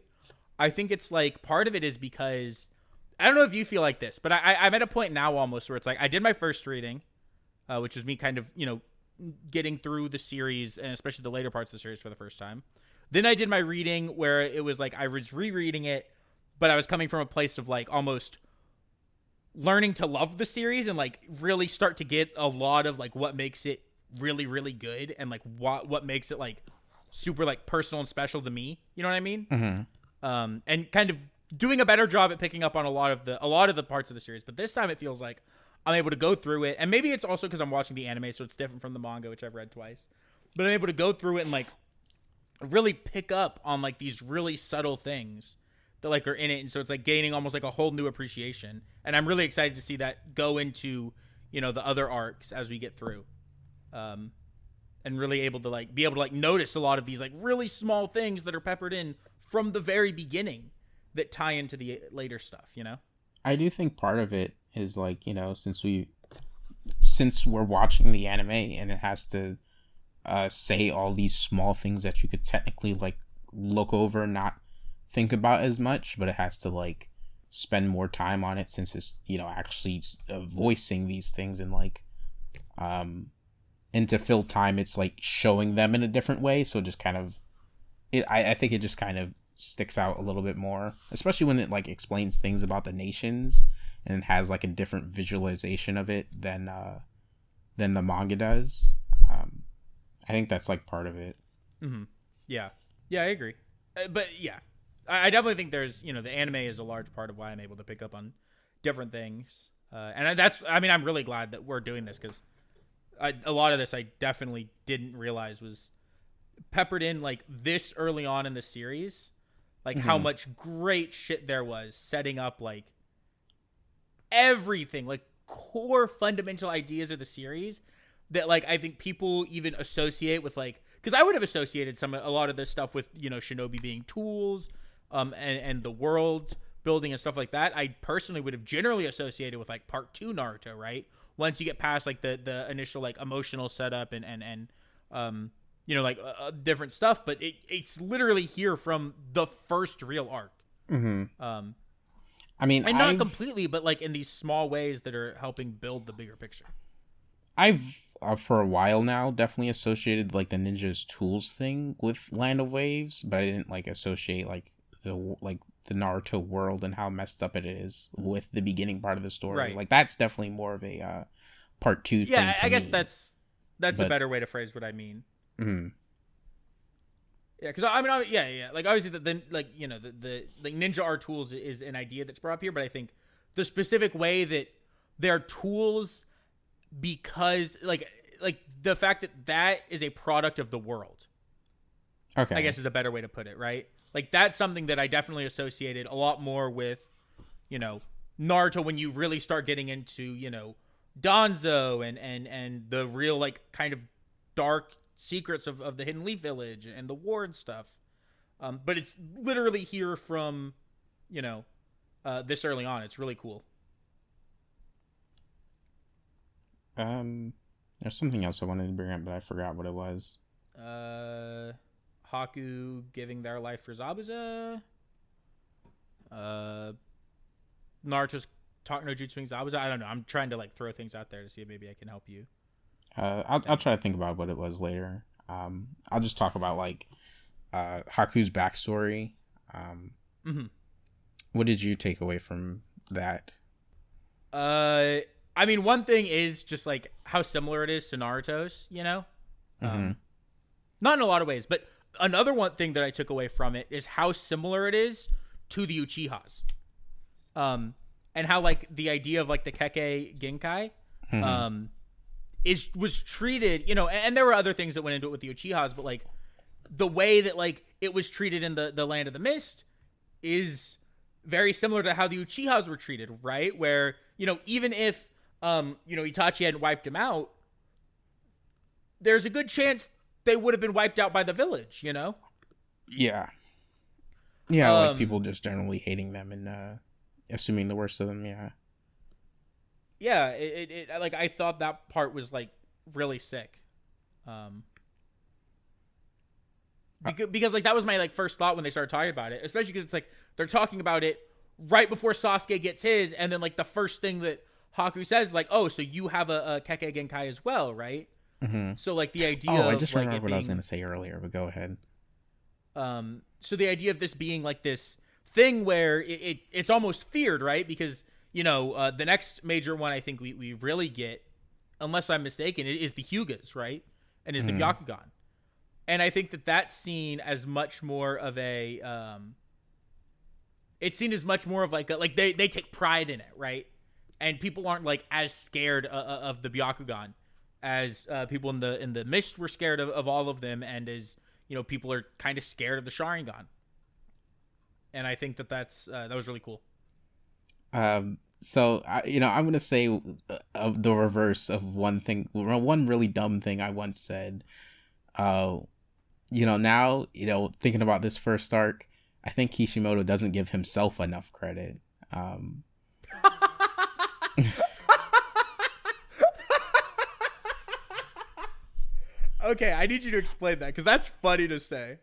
I think it's like part of it is because I don't know if you feel like this, but I'm at a point now almost where it's like I did my first reading, which was me kind of, getting through the series, and especially the later parts of the series for the first time. Then I did my reading where it was like I was rereading it, but I was coming from a place of like almost learning to love the series and like really start to get a lot of like what makes it really, really good, and like what makes it like super like personal and special to me. You know what I mean? Mm-hmm. And kind of doing a better job at picking up on a lot of the parts of the series. But this time it feels like I'm able to go through it, and maybe it's also because I'm watching the anime, so it's different from the manga, which I've read twice. But I'm able to go through it and like really pick up on like these really subtle things that like are in it, and so it's like gaining almost like a whole new appreciation. And I'm really excited to see that go into the other arcs as we get through, and really able to notice a lot of these like really small things that are peppered in from the very beginning that tie into the later stuff. I do think part of it is like since we're watching the anime and it has to say all these small things that you could technically like look over and not think about as much, but it has to like spend more time on it since it's actually voicing these things, and like and to fill time it's like showing them in a different way, so just kind of I think it just kind of sticks out a little bit more, especially when it like explains things about the nations and it has like a different visualization of it than the manga does. I think that's like part of it. Mm-hmm. Yeah, I agree. But yeah, I definitely think there's the anime is a large part of why I'm able to pick up on different things, and I'm really glad that we're doing this, because a lot of this I definitely didn't realize was peppered in like this early on in the series, like how much great shit there was setting up like everything, like core fundamental ideas of the series that like I think people even associate with like, because I would have associated a lot of this stuff with, you know, shinobi being tools, and the world building and stuff like that. I personally would have generally associated with like part 2 Naruto, right? Once you get past like the initial like emotional setup and you know, like different stuff, but it's literally here from the first real arc. I mean, and not completely, but like in these small ways that are helping build the bigger picture. I've for a while now definitely associated like the ninja's tools thing with Land of Waves, but I didn't like associate like the Naruto world and how messed up it is with the beginning part of the story. Right. Like that's definitely more of a part 2 thing. Yeah, I guess me. that's a better way to phrase what I mean. Mm-hmm. Yeah, because I mean, yeah. Like obviously, the like you know the like ninja are tools is an idea that's brought up here, but I think the specific way that they're tools because like the fact that is a product of the world. Okay, I guess is a better way to put it, right? Like that's something that I definitely associated a lot more with, you know, Naruto when you really start getting into, you know, Danzo and the real like kind of dark secrets of the Hidden Leaf Village and the war and stuff. But it's literally here from, you know, this early on. It's really cool. There's something else I wanted to bring up, but I forgot what it was. Haku giving their life for Zabuza. Naruto's talking no jutsuing Zabuza. I don't know. I'm trying to like throw things out there to see if maybe I can help you. I'll try to think about what it was later. I'll just talk about like Haku's backstory. What did you take away from that? I mean, one thing is just like how similar it is to Naruto's, you know? Not in a lot of ways, but another one thing that I took away from it is how similar it is to the Uchihas. And how like the idea of like the Kekkei Genkai was treated, you know, and there were other things that went into it with the Uchihas, but like the way that like it was treated in the Land of the Mist is very similar to how the Uchihas were treated, right? Where, you know, even if you know, Itachi hadn't wiped him out, there's a good chance they would have been wiped out by the village, you know? Yeah. Yeah, like people just generally hating them and assuming the worst of them, yeah. Yeah, it like I thought that part was like really sick. Because like that was my like first thought when they started talking about it, especially because it's like they're talking about it right before Sasuke gets his, and then like the first thing that Haku says, like, oh, so you have a Kekkei Genkai as well, right? So like the idea I just of, like, remember what I was gonna say earlier, but go ahead. So the idea of this being like this thing where it's almost feared, right? Because, you know, the next major one I think we really get, unless I'm mistaken, is the Hyugas, right? And is the Byakugan. And I think that's seen as much more of a it's seen as much more of like they take pride in it, right? And people aren't like as scared of the Byakugan as people in the Mist were scared of all of them, and as, you know, people are kind of scared of the Sharingan. And I think that was really cool. So you know, I'm gonna say of the reverse of one really dumb thing I once said. You know, now, you know, thinking about this first arc, I think Kishimoto doesn't give himself enough credit. Okay, I need you to explain that, because that's funny to say.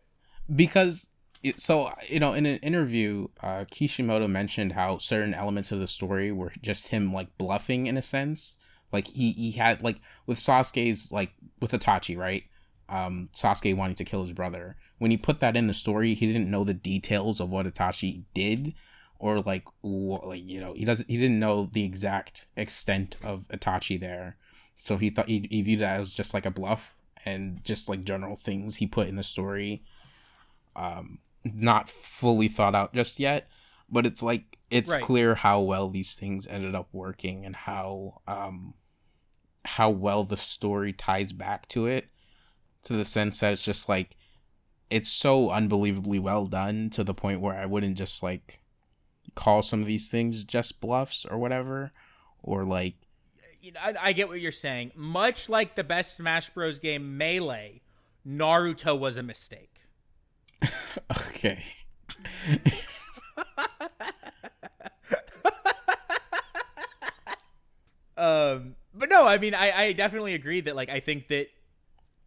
Because, so, you know, in an interview, Kishimoto mentioned how certain elements of the story were just him, like, bluffing in a sense. Like, he had, like, with Sasuke's, like, with Itachi, right? Sasuke wanting to kill his brother. When he put that in the story, he didn't know the details of what Itachi did, or like you know, he didn't know the exact extent of Itachi there, so he thought he viewed that as just like a bluff and just like general things he put in the story, not fully thought out just yet. But it's like it's right. Clear how well these things ended up working and how well the story ties back to it. To the sense that it's just like, it's so unbelievably well done to the point where I wouldn't just like call some of these things just bluffs or whatever, or like, I get what you're saying. Much like the best Smash Bros. Game Melee, Naruto was a mistake. Okay. But no, I mean, I definitely agree that, like, I think that,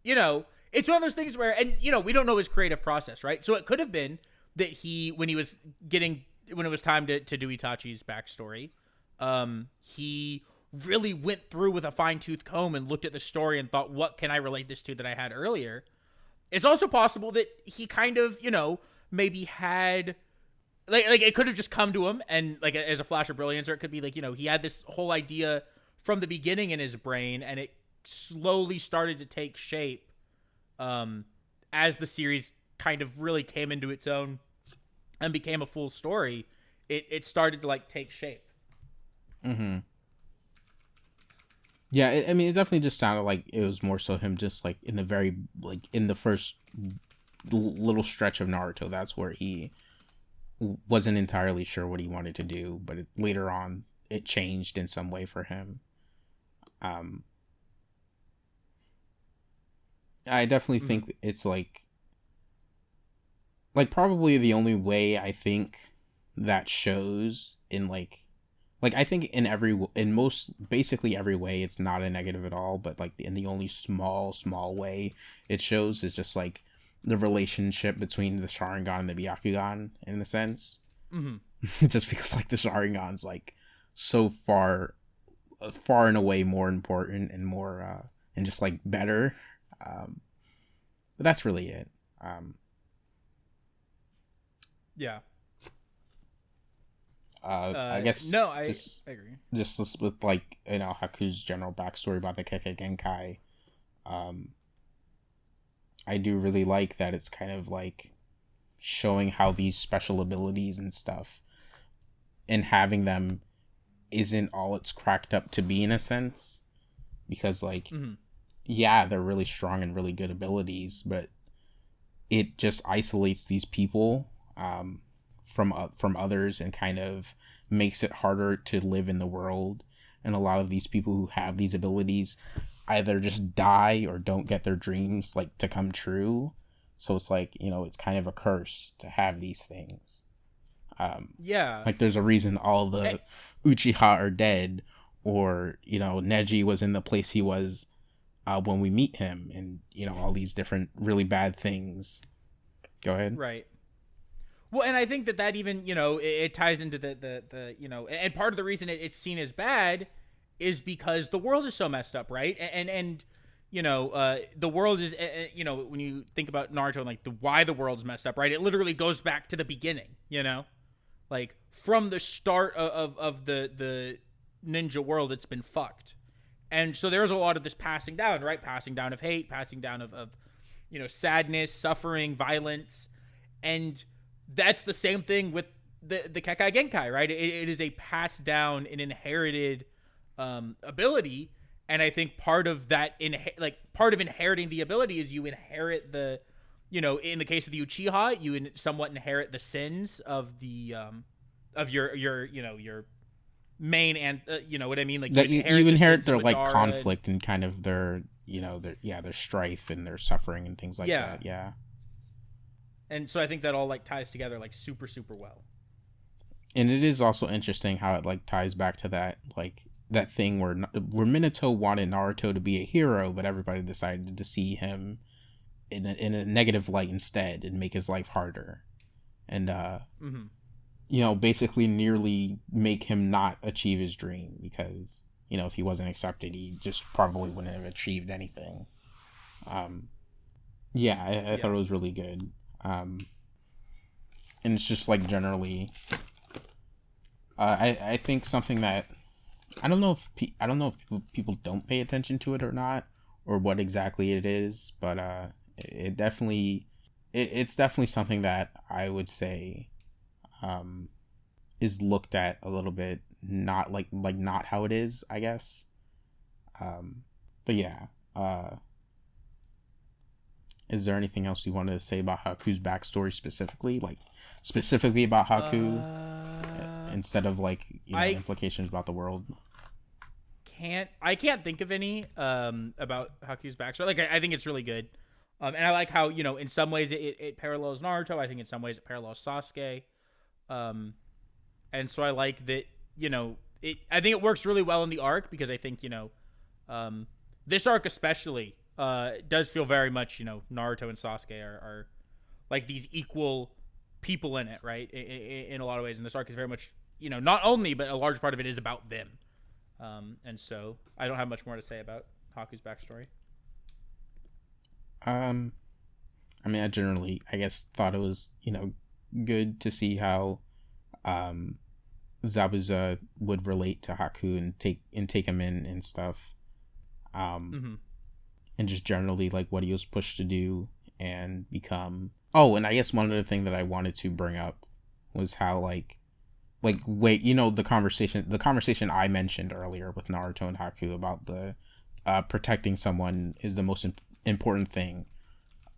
it's one of those things where, and, we don't know his creative process, right? So it could have been that when it was time to do Itachi's backstory, he really went through with a fine-tooth comb and looked at the story and thought, what can I relate this to that I had earlier? It's also possible that he kind of, maybe had, like it could have just come to him and, like, as a flash of brilliance, or it could be like, he had this whole idea from the beginning in his brain, and it slowly started to take shape as the series kind of really came into its own and became a full story. It started to, like, take shape. Mm-hmm. Yeah, I mean, it definitely just sounded like it was more so him just, like, in the first little stretch of Naruto, that's where he wasn't entirely sure what he wanted to do, but later on, it changed in some way for him. I definitely think it's, like probably the only way I think that shows in, I think in most, basically every way, it's not a negative at all, but, like, in the only small way it shows is just, like, the relationship between the Sharingan and the Byakugan, in a sense. Mm-hmm. Just because, like, the Sharingan's, like, so far and away more important and more, and just, like, better. But that's really it. Yeah. I guess no, I agree. Just with, like, Haku's general backstory about the Kekkei Genkai, I do really like that it's kind of, like, showing how these special abilities and stuff and having them isn't all it's cracked up to be, in a sense, because, like, yeah, they're really strong and really good abilities, but it just isolates these people from others and kind of makes it harder to live in the world. And a lot of these people who have these abilities either just die or don't get their dreams, like, to come true. So it's like, it's kind of a curse to have these things. Yeah. Like, there's a reason all the Uchiha are dead, or, Neji was in the place he was when we meet him, and, all these different really bad things. Go ahead. Right. Well, and I think that even, it ties into the and part of the reason it's seen as bad is because the world is so messed up, right? And the world is, when you think about Naruto and, like, why the world's messed up, right? It literally goes back to the beginning, like, from the start of the ninja world, it's been fucked. And so there's a lot of this passing down, right? Passing down of hate, passing down of sadness, suffering, violence. And that's the same thing with the Kekkei Genkai, right? It is a passed down, an inherited ability. And I think part of that, part of inheriting the ability is you inherit the, in the case of the Uchiha, you somewhat inherit the sins of the, of your main, and you know what I mean, like that you inherit their, like, conflict and kind of their their strife and their suffering and things like that. Yeah. And so I think that all, like, ties together, like, super, super well. And it is also interesting how it, like, ties back to that, like, that thing where Minato wanted Naruto to be a hero, but everybody decided to see him in a negative light instead and make his life harder. And basically nearly make him not achieve his dream, because, if he wasn't accepted, he just probably wouldn't have achieved anything. I thought it was really good. And it's just, like, generally, I think something that I don't know if people don't pay attention to it or not, or what exactly it is, but it's definitely something that I would say is looked at a little bit not not how it is, I guess. But yeah. Is there anything else you wanted to say about Haku's backstory specifically? Like, specifically about Haku, instead of, like, implications about the world? can't think of any about Haku's backstory. Like I think it's really good. And I like how, in some ways it parallels Naruto. I think in some ways it parallels Sasuke. And so I like that, I think it works really well in the arc because I think, this arc especially does feel very much, Naruto and Sasuke are like these equal people in it, right? In a lot of ways. And this arc is very much, not only, but a large part of it is about them. And so I don't have much more to say about Haku's backstory. I generally, I guess, thought it was, good to see how, Zabuza would relate to Haku and take him in and stuff. And just generally like what he was pushed to do and become. Oh, and I guess one other thing that I wanted to bring up was how wait, the conversation I mentioned earlier with Naruto and Haku about the protecting someone is the most important thing.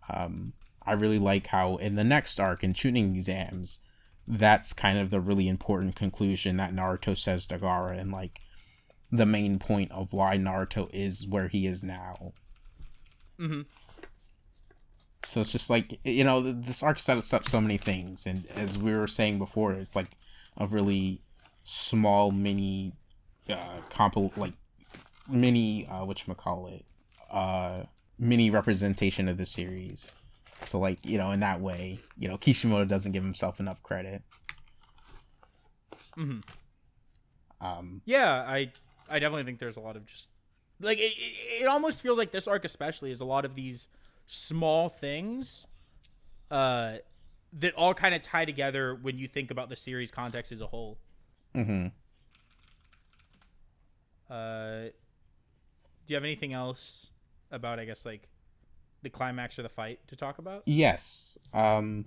I really like how in the next arc in Chunin exams, that's kind of the really important conclusion that Naruto says to Gaara and like the main point of why Naruto is where he is now. So it's just like, this arc sets up so many things, and as we were saying before, it's like a really small mini mini representation of the series. So like, in that way, Kishimoto doesn't give himself enough credit. Yeah, I definitely think there's a lot of just like it almost feels like this arc especially is a lot of these small things that all kind of tie together when you think about the series context as a whole. Do you have anything else about, I guess, like the climax or the fight to talk about? Yes. I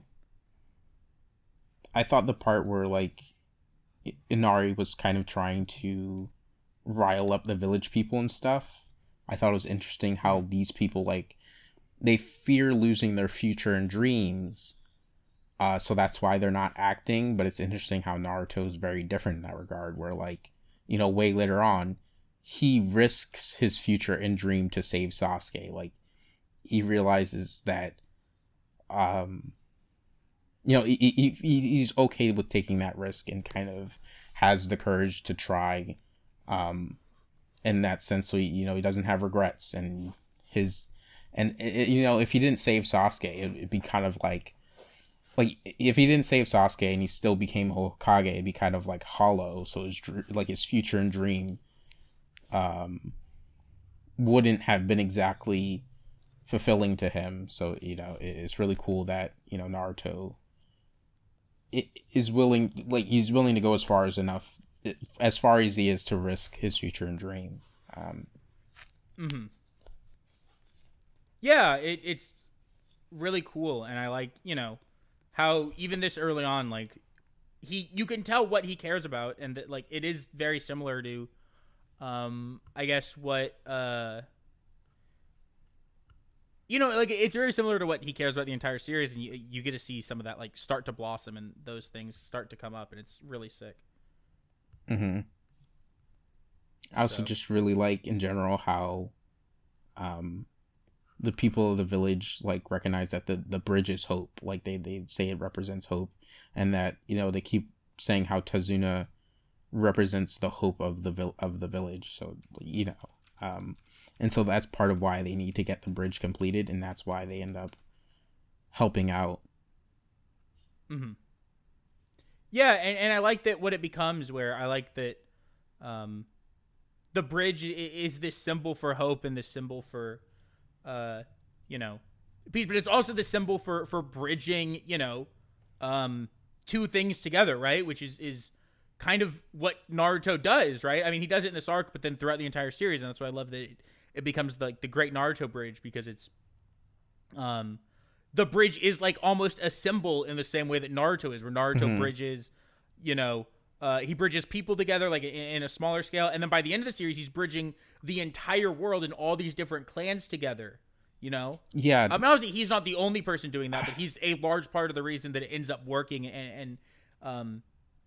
thought the part where like Inari was kind of trying to rile up the village people and stuff, I thought it was interesting how these people, like, they fear losing their future and dreams, so that's why they're not acting. But it's interesting how Naruto is very different in that regard, where like, way later on he risks his future and dream to save Sasuke. Like, he realizes that he's okay with taking that risk and kind of has the courage to try, in that sense. So he doesn't have regrets, and if he didn't save Sasuke, it'd be kind of like if he didn't save Sasuke and he still became Hokage, it'd be kind of like hollow. So his future and dream wouldn't have been exactly fulfilling to him. So it's really cool that Naruto is willing, like, he's willing to go as far as he is to risk his future and dream. Yeah, it's really cool, and I like how even this early on, like, you can tell what he cares about, and that like it is very similar to I guess what like it's very similar to what he cares about the entire series, and you get to see some of that like start to blossom and those things start to come up, and it's really sick. I also just really like in general how the people of the village like recognize that the bridge is hope. Like they say it represents hope, and that they keep saying how Tazuna represents the hope of the village. So and so that's part of why they need to get the bridge completed, and that's why they end up helping out. Yeah, and I like that what it becomes, where I like that the bridge is this symbol for hope and this symbol for peace, but it's also the symbol for bridging two things together, right? Which is kind of what Naruto does, right? I mean, he does it in this arc, but then throughout the entire series, and that's why I love that it becomes the Great Naruto Bridge, because it's the bridge is like almost a symbol in the same way that Naruto is, where Naruto bridges, he bridges people together like in a smaller scale, and then by the end of the series, he's bridging the entire world and all these different clans together. Yeah. I mean, obviously, he's not the only person doing that, but he's a large part of the reason that it ends up working and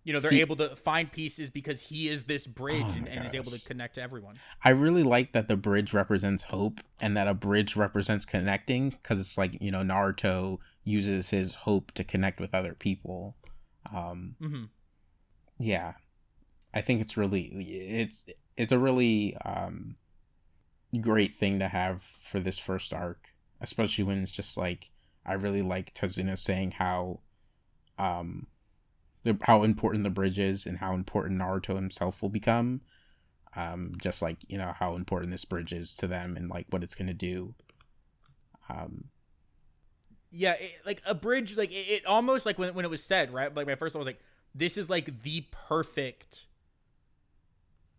they're able to find pieces because he is this bridge and is able to connect to everyone. I really like that the bridge represents hope and that a bridge represents connecting, because it's like, Naruto uses his hope to connect with other people. Yeah, I think it's a really great thing to have for this first arc, especially when it's just like, I really like Tazuna saying how important the bridge is and how important Naruto himself will become. Just like, how important this bridge is to them and like what it's going to do. Yeah, like a bridge, like it almost like when it was said, right? Like my first thought was like, this is like the perfect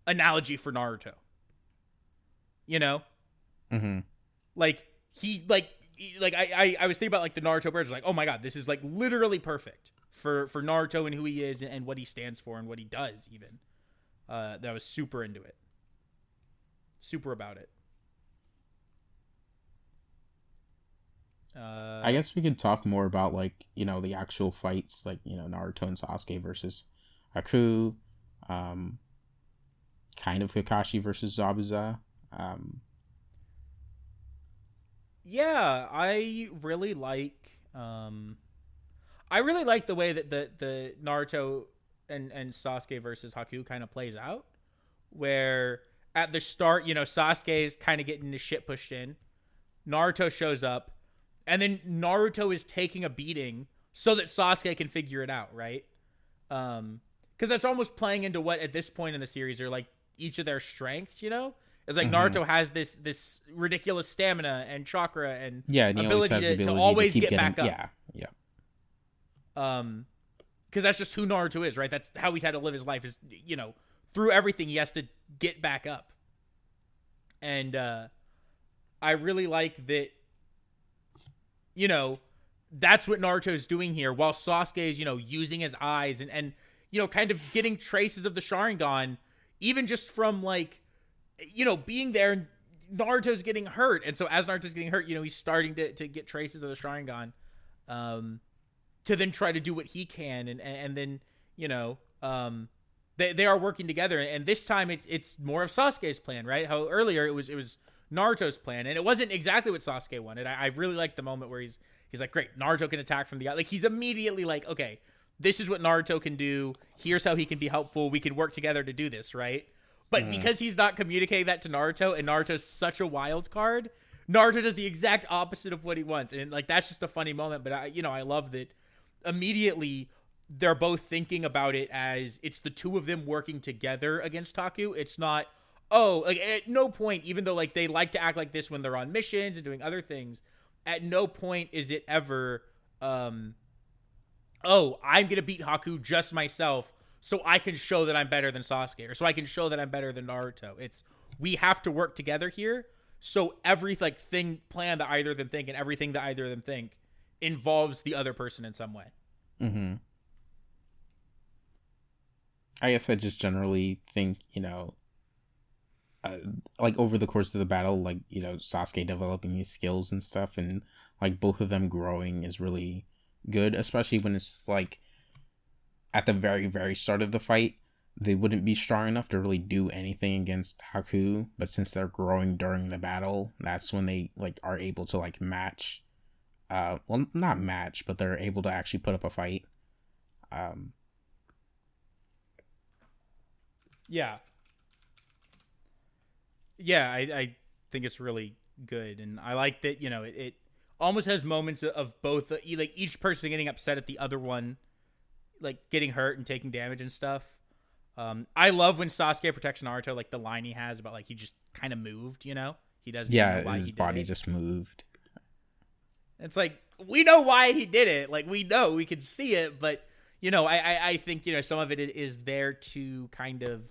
analogy for Naruto. Like I was thinking about like the Naruto bridge, like, oh my god, this is like literally perfect for Naruto and who he is and what he stands for and what he does even. That I was super into it. Super about it. I guess we could talk more about like, the actual fights, like, Naruto and Sasuke versus Haku, kind of Kakashi versus Zabuza. Yeah, I really like the way that the Naruto and Sasuke versus Haku kind of plays out, where at the start, Sasuke is kind of getting his shit pushed in. Naruto shows up, and then Naruto is taking a beating so that Sasuke can figure it out, right? Because that's almost playing into what at this point in the series are like each of their strengths, It's like Naruto has this ridiculous stamina and chakra and ability to always get back up. Yeah. Because that's just who Naruto is, right? That's how he's had to live his life is, through everything he has to get back up. And I really like that, that's what Naruto's doing here, while Sasuke is, using his eyes and kind of getting traces of the Sharingan, even just from like, being there, and Naruto's getting hurt. And so as Naruto's getting hurt, he's starting to get traces of the Sharingan, to then try to do what he can. And then, they are working together. And this time it's more of Sasuke's plan, right? How earlier it was Naruto's plan, and it wasn't exactly what Sasuke wanted. I really like the moment where he's like, great, Naruto can attack from the out. Like, he's immediately like, okay, this is what Naruto can do. Here's how he can be helpful. We can work together to do this, right? But because he's not communicating that to Naruto, and Naruto's such a wild card, Naruto does the exact opposite of what he wants. And like, that's just a funny moment. But I love that immediately they're both thinking about it as it's the two of them working together against Haku. It's not, like at no point, even though like they like to act like this when they're on missions and doing other things, at no point is it ever, I'm going to beat Haku just myself so I can show that I'm better than Sasuke, or so I can show that I'm better than Naruto. It's, we have to work together here. So every like plan that either of them think and everything that either of them think involves the other person in some way. I guess I just generally think, like over the course of the battle, like, Sasuke developing these skills and stuff, and like both of them growing is really good, especially when it's like at the very, very start of the fight, they wouldn't be strong enough to really do anything against Haku, but since they're growing during the battle, that's when they like are able to like match, well, not match, but they're able to actually put up a fight. Yeah, I think it's really good, and I like that, it almost has moments of both, like each person getting upset at the other one, like getting hurt and taking damage and stuff. I love when Sasuke protects Naruto, like the line he has about like he just kind of moved, he doesn't know why his body just moved. It's like, we know why he did it, like we can see it, but I think some of it is there to kind of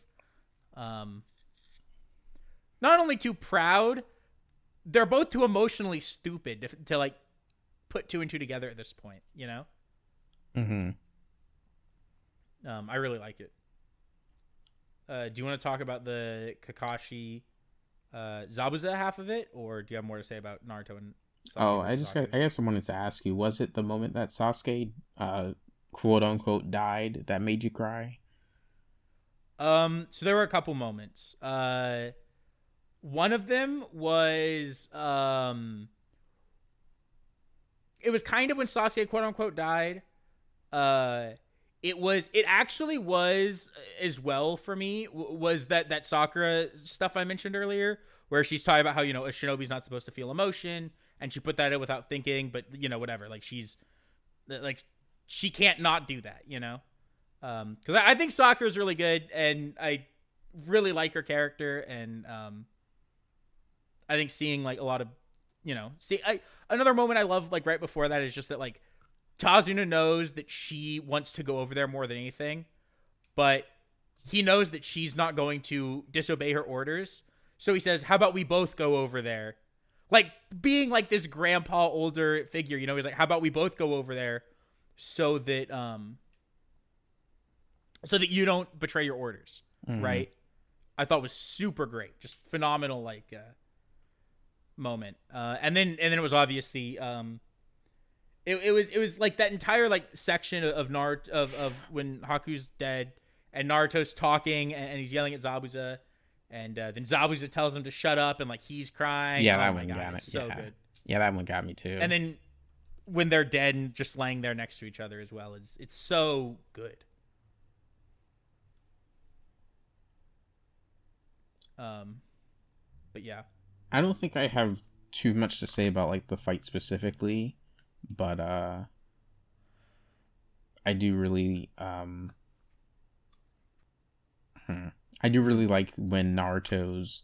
not only too proud, they're both too emotionally stupid to like put two and two together at this point, I really like it. Do you want to talk about the Kakashi Zabuza half of it, or do you have more to say about Naruto and Sasuke? I guess I wanted to ask you, was it the moment that Sasuke quote unquote died that made you cry? So there were a couple moments. One of them was it was kind of when Sasuke quote unquote died. Uh, it actually was as well for me was that Sakura stuff I mentioned earlier, where she's talking about how a shinobi's not supposed to feel emotion, and she put that in without thinking, but whatever, like she's like she can't not do that, because I think Sakura's really good, and I really like her character, and I think seeing like a lot of another moment I love like right before that is just that like Tazuna knows that she wants to go over there more than anything, but he knows that she's not going to disobey her orders. So he says, "How about we both go over there?" Like being like this grandpa older figure, he's like, "How about we both go over there so that you don't betray your orders." Mm-hmm. Right? I thought was super great. Just phenomenal like moment. And then it was obviously it was like that entire like section of Naruto of when Haku's dead and Naruto's talking and he's yelling at Zabuza, and then Zabuza tells him to shut up and like he's crying. Yeah, that one got me. So good. Yeah, that one got me too. And then when they're dead and just laying there next to each other as well, it's so good. But yeah, I don't think I have too much to say about like the fight specifically, but I do really like when Naruto's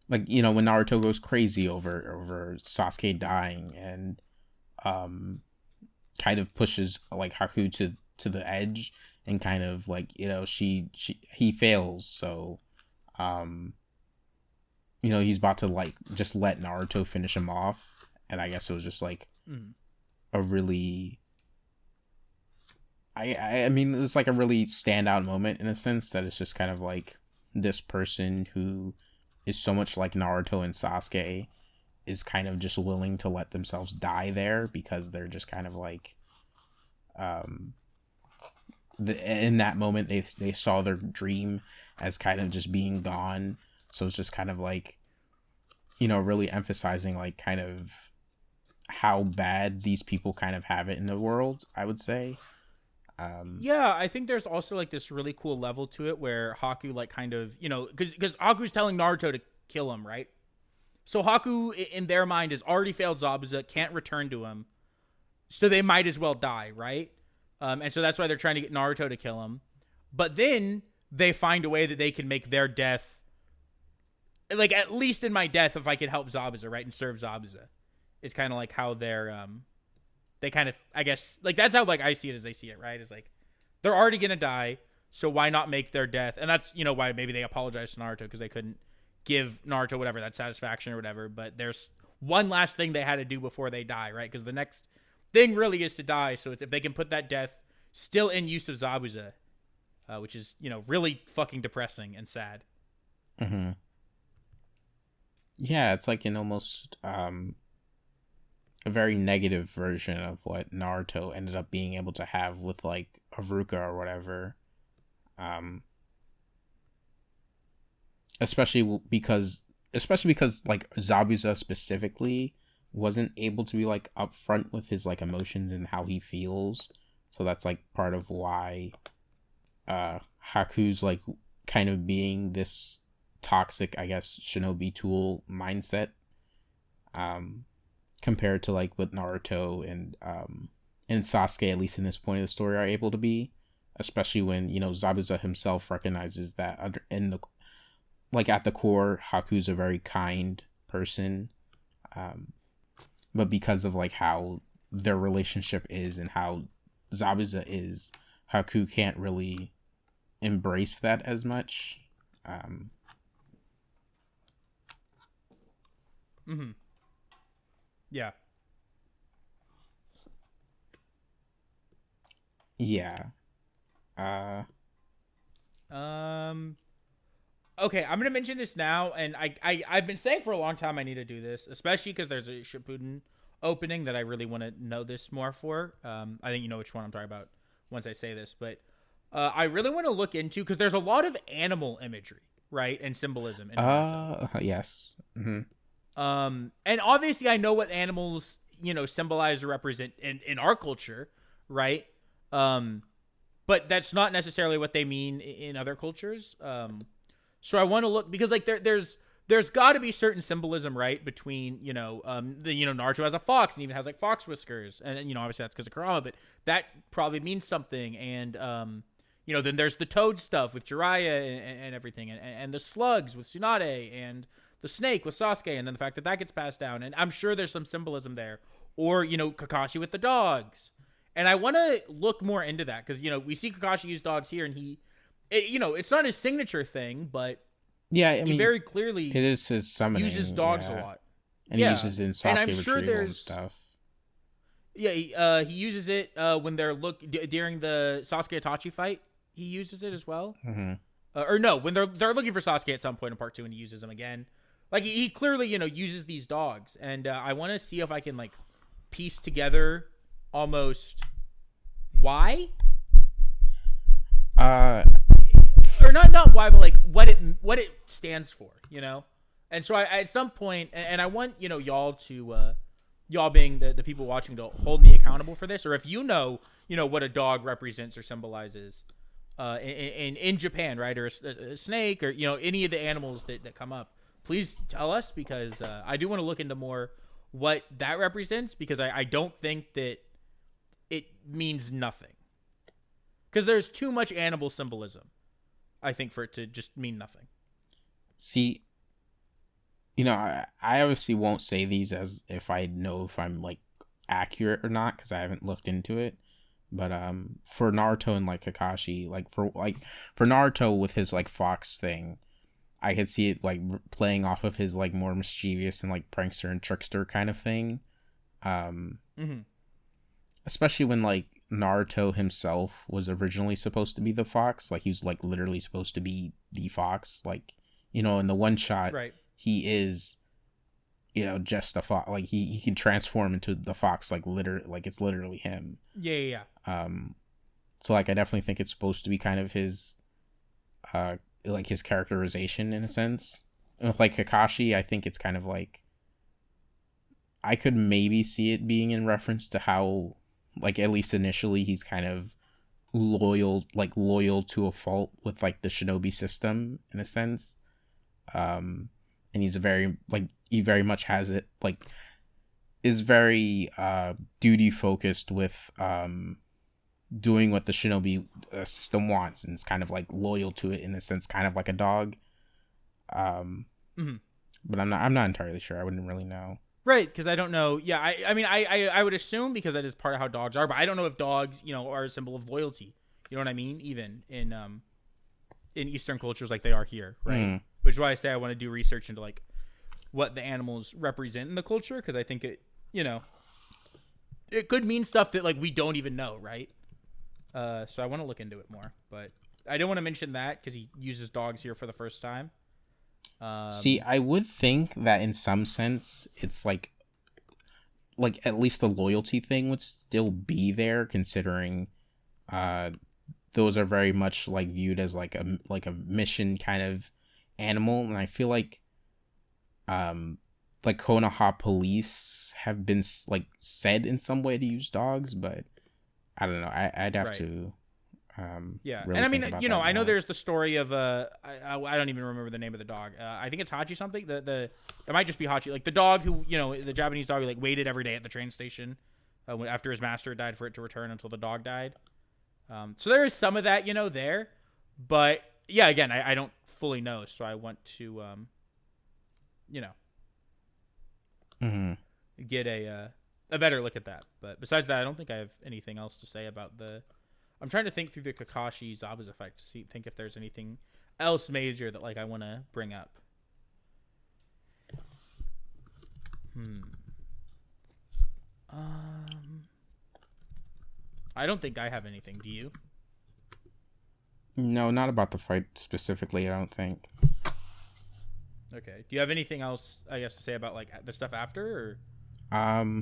like when Naruto goes crazy over Sasuke dying and kind of pushes like Haku to the edge, and kind of like he fails, so he's about to like just let Naruto finish him off, and I guess it was just like a really I mean it's like a really standout moment in a sense that it's just kind of like this person who is so much like Naruto and Sasuke is kind of just willing to let themselves die there because they're just kind of like in that moment they saw their dream as kind of just being gone. So it's just kind of like really emphasizing like kind of how bad these people kind of have it in the world, I would say. Yeah, I think there's also like this really cool level to it where Haku like kind of because Haku's telling Naruto to kill him, right? So Haku in their mind has already failed Zabuza, can't return to him, so they might as well die, right? And so that's why they're trying to get Naruto to kill him. But then they find a way that they can make their death, like at least in my death, if I could help Zabuza, right, and serve Zabuza, is kind of like how they're they kind of, I guess, like that's how like I see it as they see it, right? Is like they're already gonna die, so why not make their death? And that's why maybe they apologize to Naruto because they couldn't give Naruto whatever that satisfaction or whatever. But there's one last thing they had to do before they die, right? Because the next thing really is to die. So it's if they can put that death still in use of Zabuza, which is really fucking depressing and sad. Mm-hmm. Yeah, it's like an almost a very negative version of what Naruto ended up being able to have with like Aruka or whatever. Especially because like Zabuza specifically wasn't able to be like upfront with his like emotions and how he feels. So that's like part of why Haku's like kind of being this toxic, I guess, shinobi tool mindset. Compared to like what Naruto and Sasuke, at least in this point of the story, are able to be, especially when Zabuza himself recognizes that at the core, Haku's a very kind person, but because of like how their relationship is and how Zabuza is, Haku can't really embrace that as much. Mm-hmm. Yeah. Yeah. Okay, I'm gonna mention this now, and I've been saying for a long time I need to do this, especially because there's a Shippuden opening that I really want to know this more for. I think you know which one I'm talking about once I say this, but I really want to look into, because there's a lot of animal imagery, right, and symbolism in Naruto. Yes. Mm-hmm. And obviously I know what animals, symbolize or represent in our culture, right? But that's not necessarily what they mean in other cultures. So I want to look, because like there's got to be certain symbolism, right, between Naruto has a fox and even has like fox whiskers, and obviously that's because of Kurama, but that probably means something. And then there's the toad stuff with Jiraiya and everything, and the slugs with Tsunade, and the snake with Sasuke, and then the fact that gets passed down, and I'm sure there's some symbolism there. Or Kakashi with the dogs, and I want to look more into that, because we see Kakashi use dogs here, and it's not his signature thing, but yeah, I mean, he very clearly it is his summoning. Uses dogs a lot, and he uses it in Sasuke retrieval and stuff. Yeah, he uses it when they're during the Sasuke Itachi fight. He uses it as well. Mm-hmm. Or no, when they're looking for Sasuke at some point in part 2, and he uses them again. Like he clearly uses these dogs, and I want to see if I can like piece together almost why. Or not why, but like what it stands for, And so I at some point, and I want y'all to y'all being the people watching to hold me accountable for this, or if what a dog represents or symbolizes in Japan, right, or a snake, or any of the animals that come up, please tell us, because I do want to look into more what that represents, because I don't think that it means nothing, because there's too much animal symbolism, I think, for it to just mean nothing. See, I obviously won't say these as if I know if I'm like accurate or not, because I haven't looked into it. But for Naruto and like Kakashi, for Naruto with his like fox thing, I could see it like playing off of his like more mischievous and like prankster and trickster kind of thing. Especially when like Naruto himself was originally supposed to be the fox, like he was like literally supposed to be the fox, like in the one shot, right, he is just a fox, like he can transform into the fox, like it's literally him. Yeah. So like I definitely think it's supposed to be kind of his like his characterization in a sense. And with like Kakashi, I think it's kind of like I could maybe see it being in reference to how, like, at least initially he's kind of loyal to a fault with like the shinobi system in a sense. And he's he very much has it, like, is very duty focused with doing what the shinobi system wants, and is kind of like loyal to it in a sense, kind of like a dog. But I'm not entirely sure. I wouldn't really know. Right, because I don't know. Yeah, I mean, I would assume, because that is part of how dogs are, but I don't know if dogs, are a symbol of loyalty. You know what I mean? Even in Eastern cultures like they are here, right? Which is why I say I want to do research into like what the animals represent in the culture, because I think it, it could mean stuff that like we don't even know, right? So I want to look into it more, but I don't want to mention that because he uses dogs here for the first time. See, I would think that in some sense it's like at least the loyalty thing would still be there, considering those are very much like viewed as like a mission kind of animal, and I feel like Konoha police have been like said in some way to use dogs, but I don't know. I'd have to. Yeah, really and I mean, I know more. there's the story of I don't even remember the name of the dog. I think it's Hachi something. It might just be Hachi, like the dog who the Japanese dog who like waited every day at the train station after his master died for it to return until the dog died. So there is some of that there, but yeah, again, I don't fully know, so I want to get a better look at that. But besides that, I don't think I have anything else to say about the. I'm trying to think through the Kakashi Zabuza effect to think if there's anything else major that like I want to bring up. I don't think I have anything. Do you? No, not about the fight specifically, I don't think. Okay. Do you have anything else, I guess, to say about like the stuff after? Or?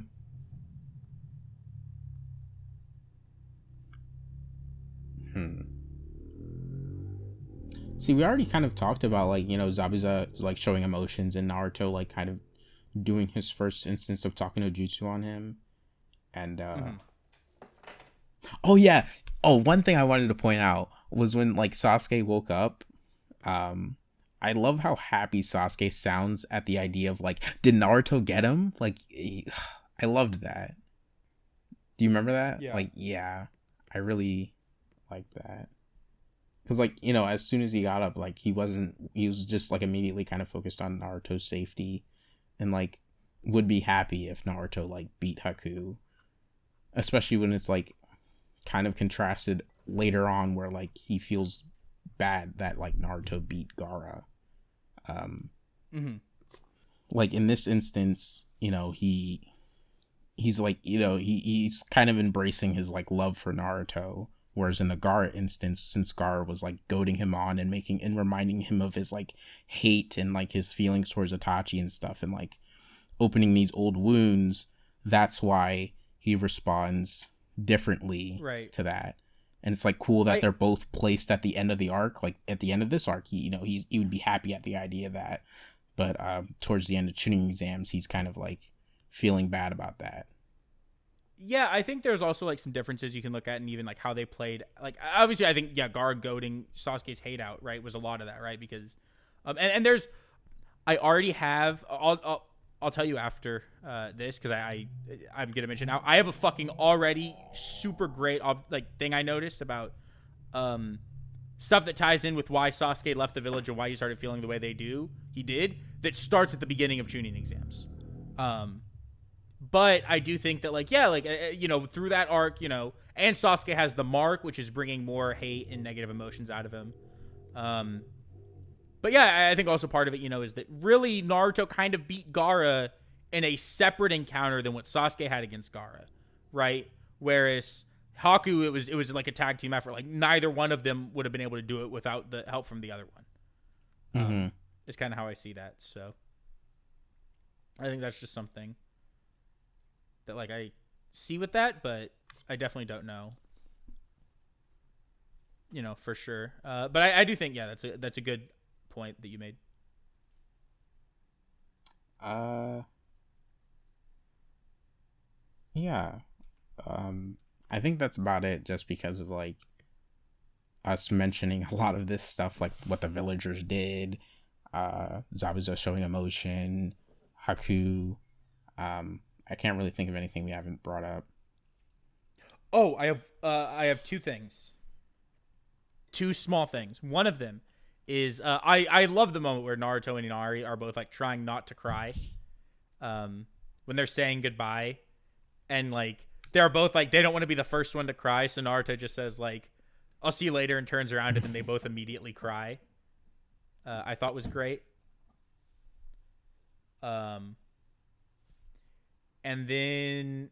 See, we already kind of talked about, like, Zabuza, like, showing emotions, and Naruto, like, kind of doing his first instance of talking no jutsu on him. And, oh, yeah. Oh, one thing I wanted to point out was when, like, Sasuke woke up, I love how happy Sasuke sounds at the idea of, like, did Naruto get him? Like, I loved that. Do you remember that? Yeah. Like, yeah, I really liked that. Because, like, as soon as he got up, like, he was just, like, immediately kind of focused on Naruto's safety, and, like, would be happy if Naruto, like, beat Haku. Especially when it's, like, kind of contrasted later on where, like, he feels bad that, like, Naruto beat Gaara. Like, in this instance, he's like, he's kind of embracing his, like, love for Naruto. Whereas in the Gaara instance, since Gaara was, like, goading him on and reminding him of his, like, hate and, like, his feelings towards Itachi and stuff, and, like, opening these old wounds, that's why he responds differently to that. And it's, like, cool that they're both placed at the end of the arc. Like, at the end of this arc, he would be happy at the idea of that. But towards the end of tuning exams, he's kind of, like, feeling bad about that. Yeah, I think there's also, like, some differences you can look at, and even, like, how they played. Like, obviously, I think, Gaara goading Sasuke's hate out, right, was a lot of that, right? Because, and there's, I already have, I'll tell you after this, because I'm gonna mention now, I have a fucking already super great, like, thing I noticed about stuff that ties in with why Sasuke left the village and why he started feeling the way he did, that starts at the beginning of Chunin exams. But I do think that, like, through that arc, and Sasuke has the mark, which is bringing more hate and negative emotions out of him. But yeah, I think also part of it, is that really Naruto kind of beat Gaara in a separate encounter than what Sasuke had against Gaara, right? Whereas Haku, it was like a tag team effort. Like, neither one of them would have been able to do it without the help from the other one. Is kind of how I see that. So I think that's just something that, like, I see with that, but I definitely don't know, for sure. But I do think, that's a good point that you made. Yeah. I think that's about it, just because of, like, us mentioning a lot of this stuff, like what the villagers did, Zabuza showing emotion, Haku. I can't really think of anything we haven't brought up. Oh, I have two things. Two small things. One of them is I love the moment where Naruto and Inari are both, like, trying not to cry when they're saying goodbye, and, like, they're both, like, they don't want to be the first one to cry, so Naruto just says, like, I'll see you later, and turns around, and then they both immediately cry. I thought was great. And then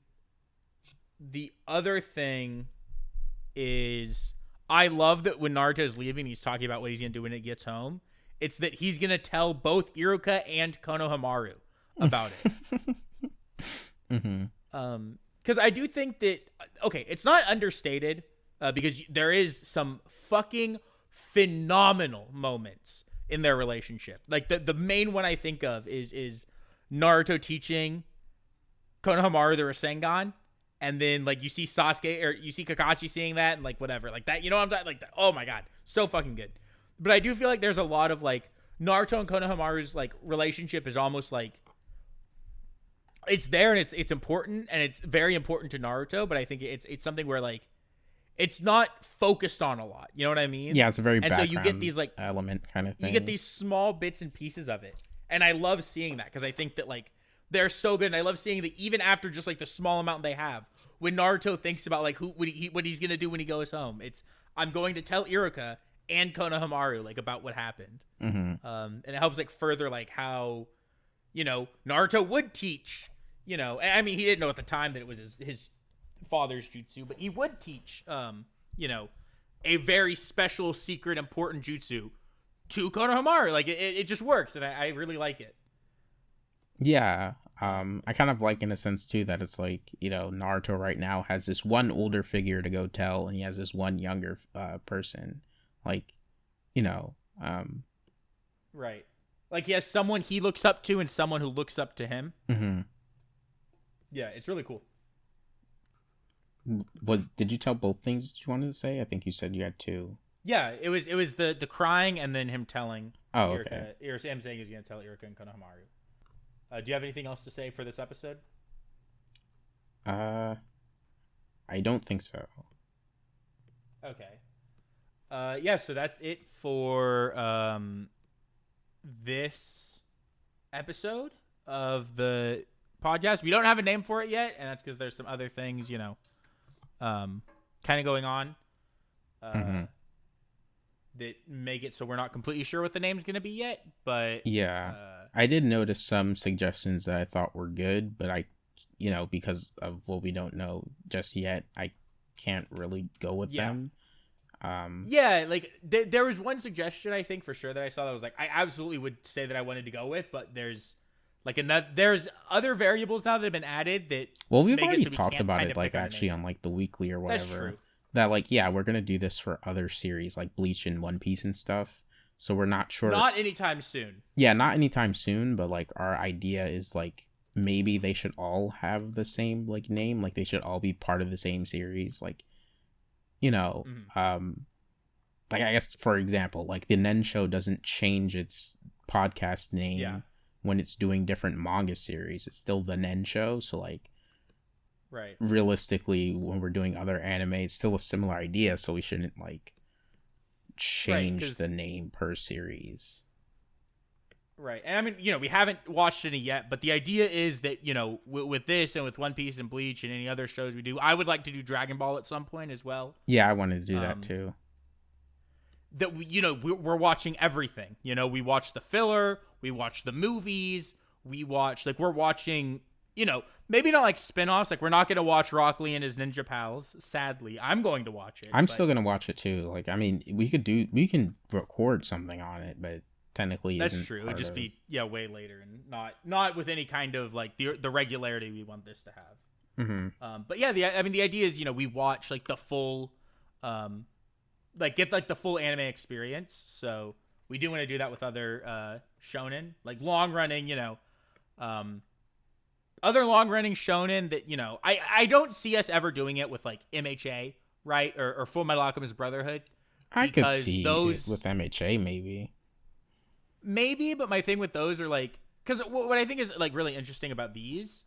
the other thing is, I love that when Naruto is leaving, he's talking about what he's going to do when he gets home. It's that he's going to tell both Iruka and Konohamaru about it. Because I do think that, okay, it's not understated, because there is some fucking phenomenal moments in their relationship. Like, the main one I think of is Naruto teaching Konohamaru the Rasengan, and then, like, you see Sasuke, or you see Kakashi seeing that, and, like, whatever, like that, what I'm talking, like, that, oh my god, so fucking good. But I do feel like there's a lot of, like, Naruto and Konohamaru's, like, relationship is almost like, it's there, and it's important, and it's very important to Naruto, but I think it's something where, like, it's not focused on a lot, you know what I mean? Yeah, it's a very background, so you get these, like, element kind of thing. You get these small bits and pieces of it, and I love seeing that, because I think that, like, they're so good, and I love seeing that even after just, like, the small amount they have, when Naruto thinks about, like, what he's gonna do when he goes home, it's, I'm going to tell Iruka and Konohamaru, like, about what happened. And it helps, like, further, like, how, Naruto would teach, I mean, he didn't know at the time that it was his father's jutsu, but he would teach, a very special, secret, important jutsu to Konohamaru. Like, it just works, and I really like it. Yeah, I kind of like, in a sense, too, that it's like, Naruto right now has this one older figure to go tell, and he has this one younger person. Like, Right. Like he has someone he looks up to and someone who looks up to him. Mm-hmm. Yeah, it's really cool. Did you tell both things that you wanted to say? I think you said you had two. Yeah, it was the crying and then him telling okay. Irika, or him saying he was going to tell Irika and Konohamaru. Do you have anything else to say for this episode? I don't think so. Okay. Yeah, so that's it for this episode of the podcast. We don't have a name for it yet, and that's because there's some other things, kind of going on that make it so we're not completely sure what the name's going to be yet. But yeah, I did notice some suggestions that I thought were good, but because of what we don't know just yet, I can't really go with them. Yeah, like there was one suggestion I think for sure that I saw that was like I absolutely would say that I wanted to go with, but there's there's other variables now that have been added that we've already talked about it like actually on like the weekly or whatever. That's true. That like we're gonna do this for other series like Bleach and One Piece and stuff. So we're not sure. Not anytime soon. Yeah, not anytime soon. But like our idea is like maybe they should all have the same like name. Like they should all be part of the same series. Like like I guess for example, like the Nen Show doesn't change its podcast name when it's doing different manga series. It's still the Nen Show. So like. Right. Realistically, when we're doing other anime, it's still a similar idea, so we shouldn't like change the name per series. Right. And I mean, we haven't watched any yet, but the idea is that, with this and with One Piece and Bleach and any other shows we do, I would like to do Dragon Ball at some point as well. Yeah, I wanted to do that too. That we're watching everything. We watch the filler, we watch the movies, we're watching, maybe not like spin-offs. Like we're not going to watch Rock Lee and his Ninja Pals. Sadly, I'm going to watch it. I'm still going to watch it too. Like, I mean, we can record something on it, but technically that's true. It would just be way later and not with any kind of like the regularity we want this to have. Mm-hmm. But yeah, the idea is we watch like the full, get like the full anime experience. So we do want to do that with other shonen, like long running, other long-running shonen that, I don't see us ever doing it with, like, MHA, right? Or Full Metal Alchemist Brotherhood. I could see those with MHA, maybe. Maybe, but my thing with those are, like... Because what I think is, like, really interesting about these,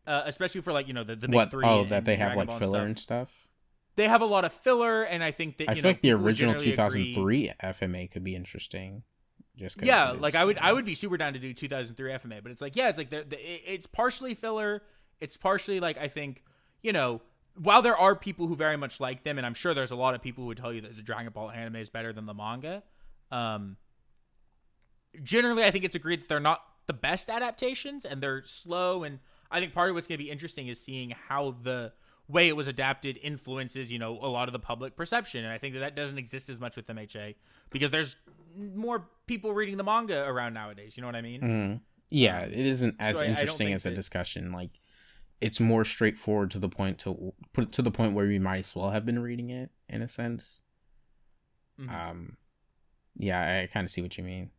especially for, like, the big three... Oh, that they have, like, filler and stuff? They have a lot of filler, and I think that, I feel like the original 2003 FMA could be interesting. Like I would be super down to do 2003 FMA, but it's like it's partially filler, it's partially like I think while there are people who very much like them, and I'm sure there's a lot of people who would tell you that the Dragon Ball anime is better than the manga. Generally, I think it's agreed that they're not the best adaptations and they're slow, and I think part of what's going to be interesting is seeing how the way it was adapted influences a lot of the public perception, and I think that doesn't exist as much with MHA because there's more people reading the manga around nowadays. You know what I mean? Mm-hmm. Yeah, it isn't as interesting as a discussion. Like, it's more straightforward to the point where we might as well have been reading it in a sense. Mm-hmm. Yeah, I kind of see what you mean.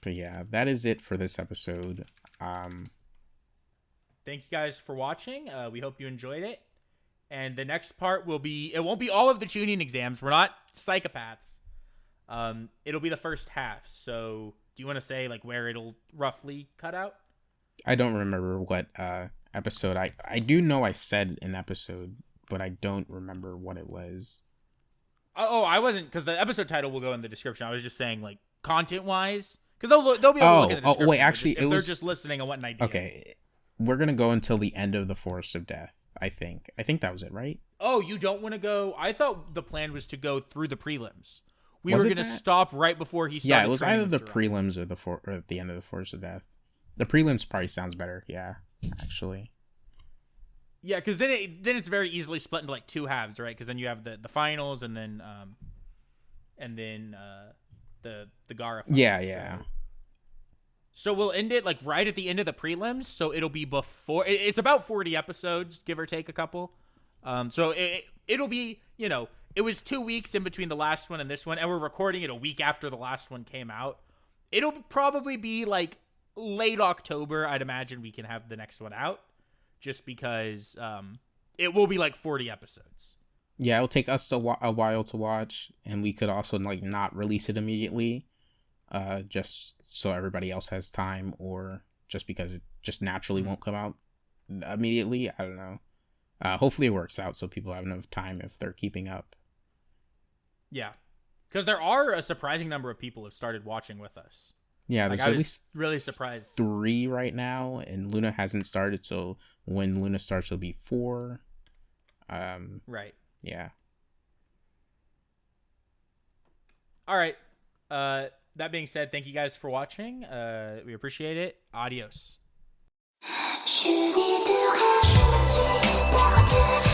But yeah, that is it for this episode. Thank you guys for watching. We hope you enjoyed it. And the next part it won't be all of the tuning exams. We're not psychopaths. It'll be the first half. So do you want to say like where it'll roughly cut out? I don't remember what episode. I do know I said an episode, but I don't remember what it was. Oh, I wasn't, because the episode title will go in the description. I was just saying like content wise, because they'll be able to look in the description. Oh wait, actually, if they're just listening on what an idea. Okay, we're gonna go until the end of the Forest of Death. I think that was it, right? Oh, you don't want to go? I thought the plan was to go through the prelims. We were going to stop right before he started. Yeah, it was either the prelims or at the end of the Forest of Death. The prelims probably sounds better. Yeah, actually. Yeah, because then it's very easily split into like two halves, right? Because then you have the finals and then the Gara finals. Yeah. So we'll end it like right at the end of the prelims. So it'll be before. It's about 40 episodes, give or take a couple. So it'll be, you know, it was 2 weeks in between the last one and this one, and we're recording it a week after the last one came out. It'll probably be like late October. I'd imagine we can have the next one out, just because it will be like 40 episodes. Yeah, it'll take us a while to watch, and we could also like not release it immediately, just so everybody else has time, or just because it just naturally won't come out immediately. I don't know. Hopefully it works out so people have enough time if they're keeping up. Yeah, because there are a surprising number of people who have started watching with us. Yeah, there's at least really surprised. 3 right now, and Luna hasn't started, so when Luna starts, it'll be 4. Right. Yeah. All right. That being said, thank you guys for watching. We appreciate it. Adios. Je suis libre, je suis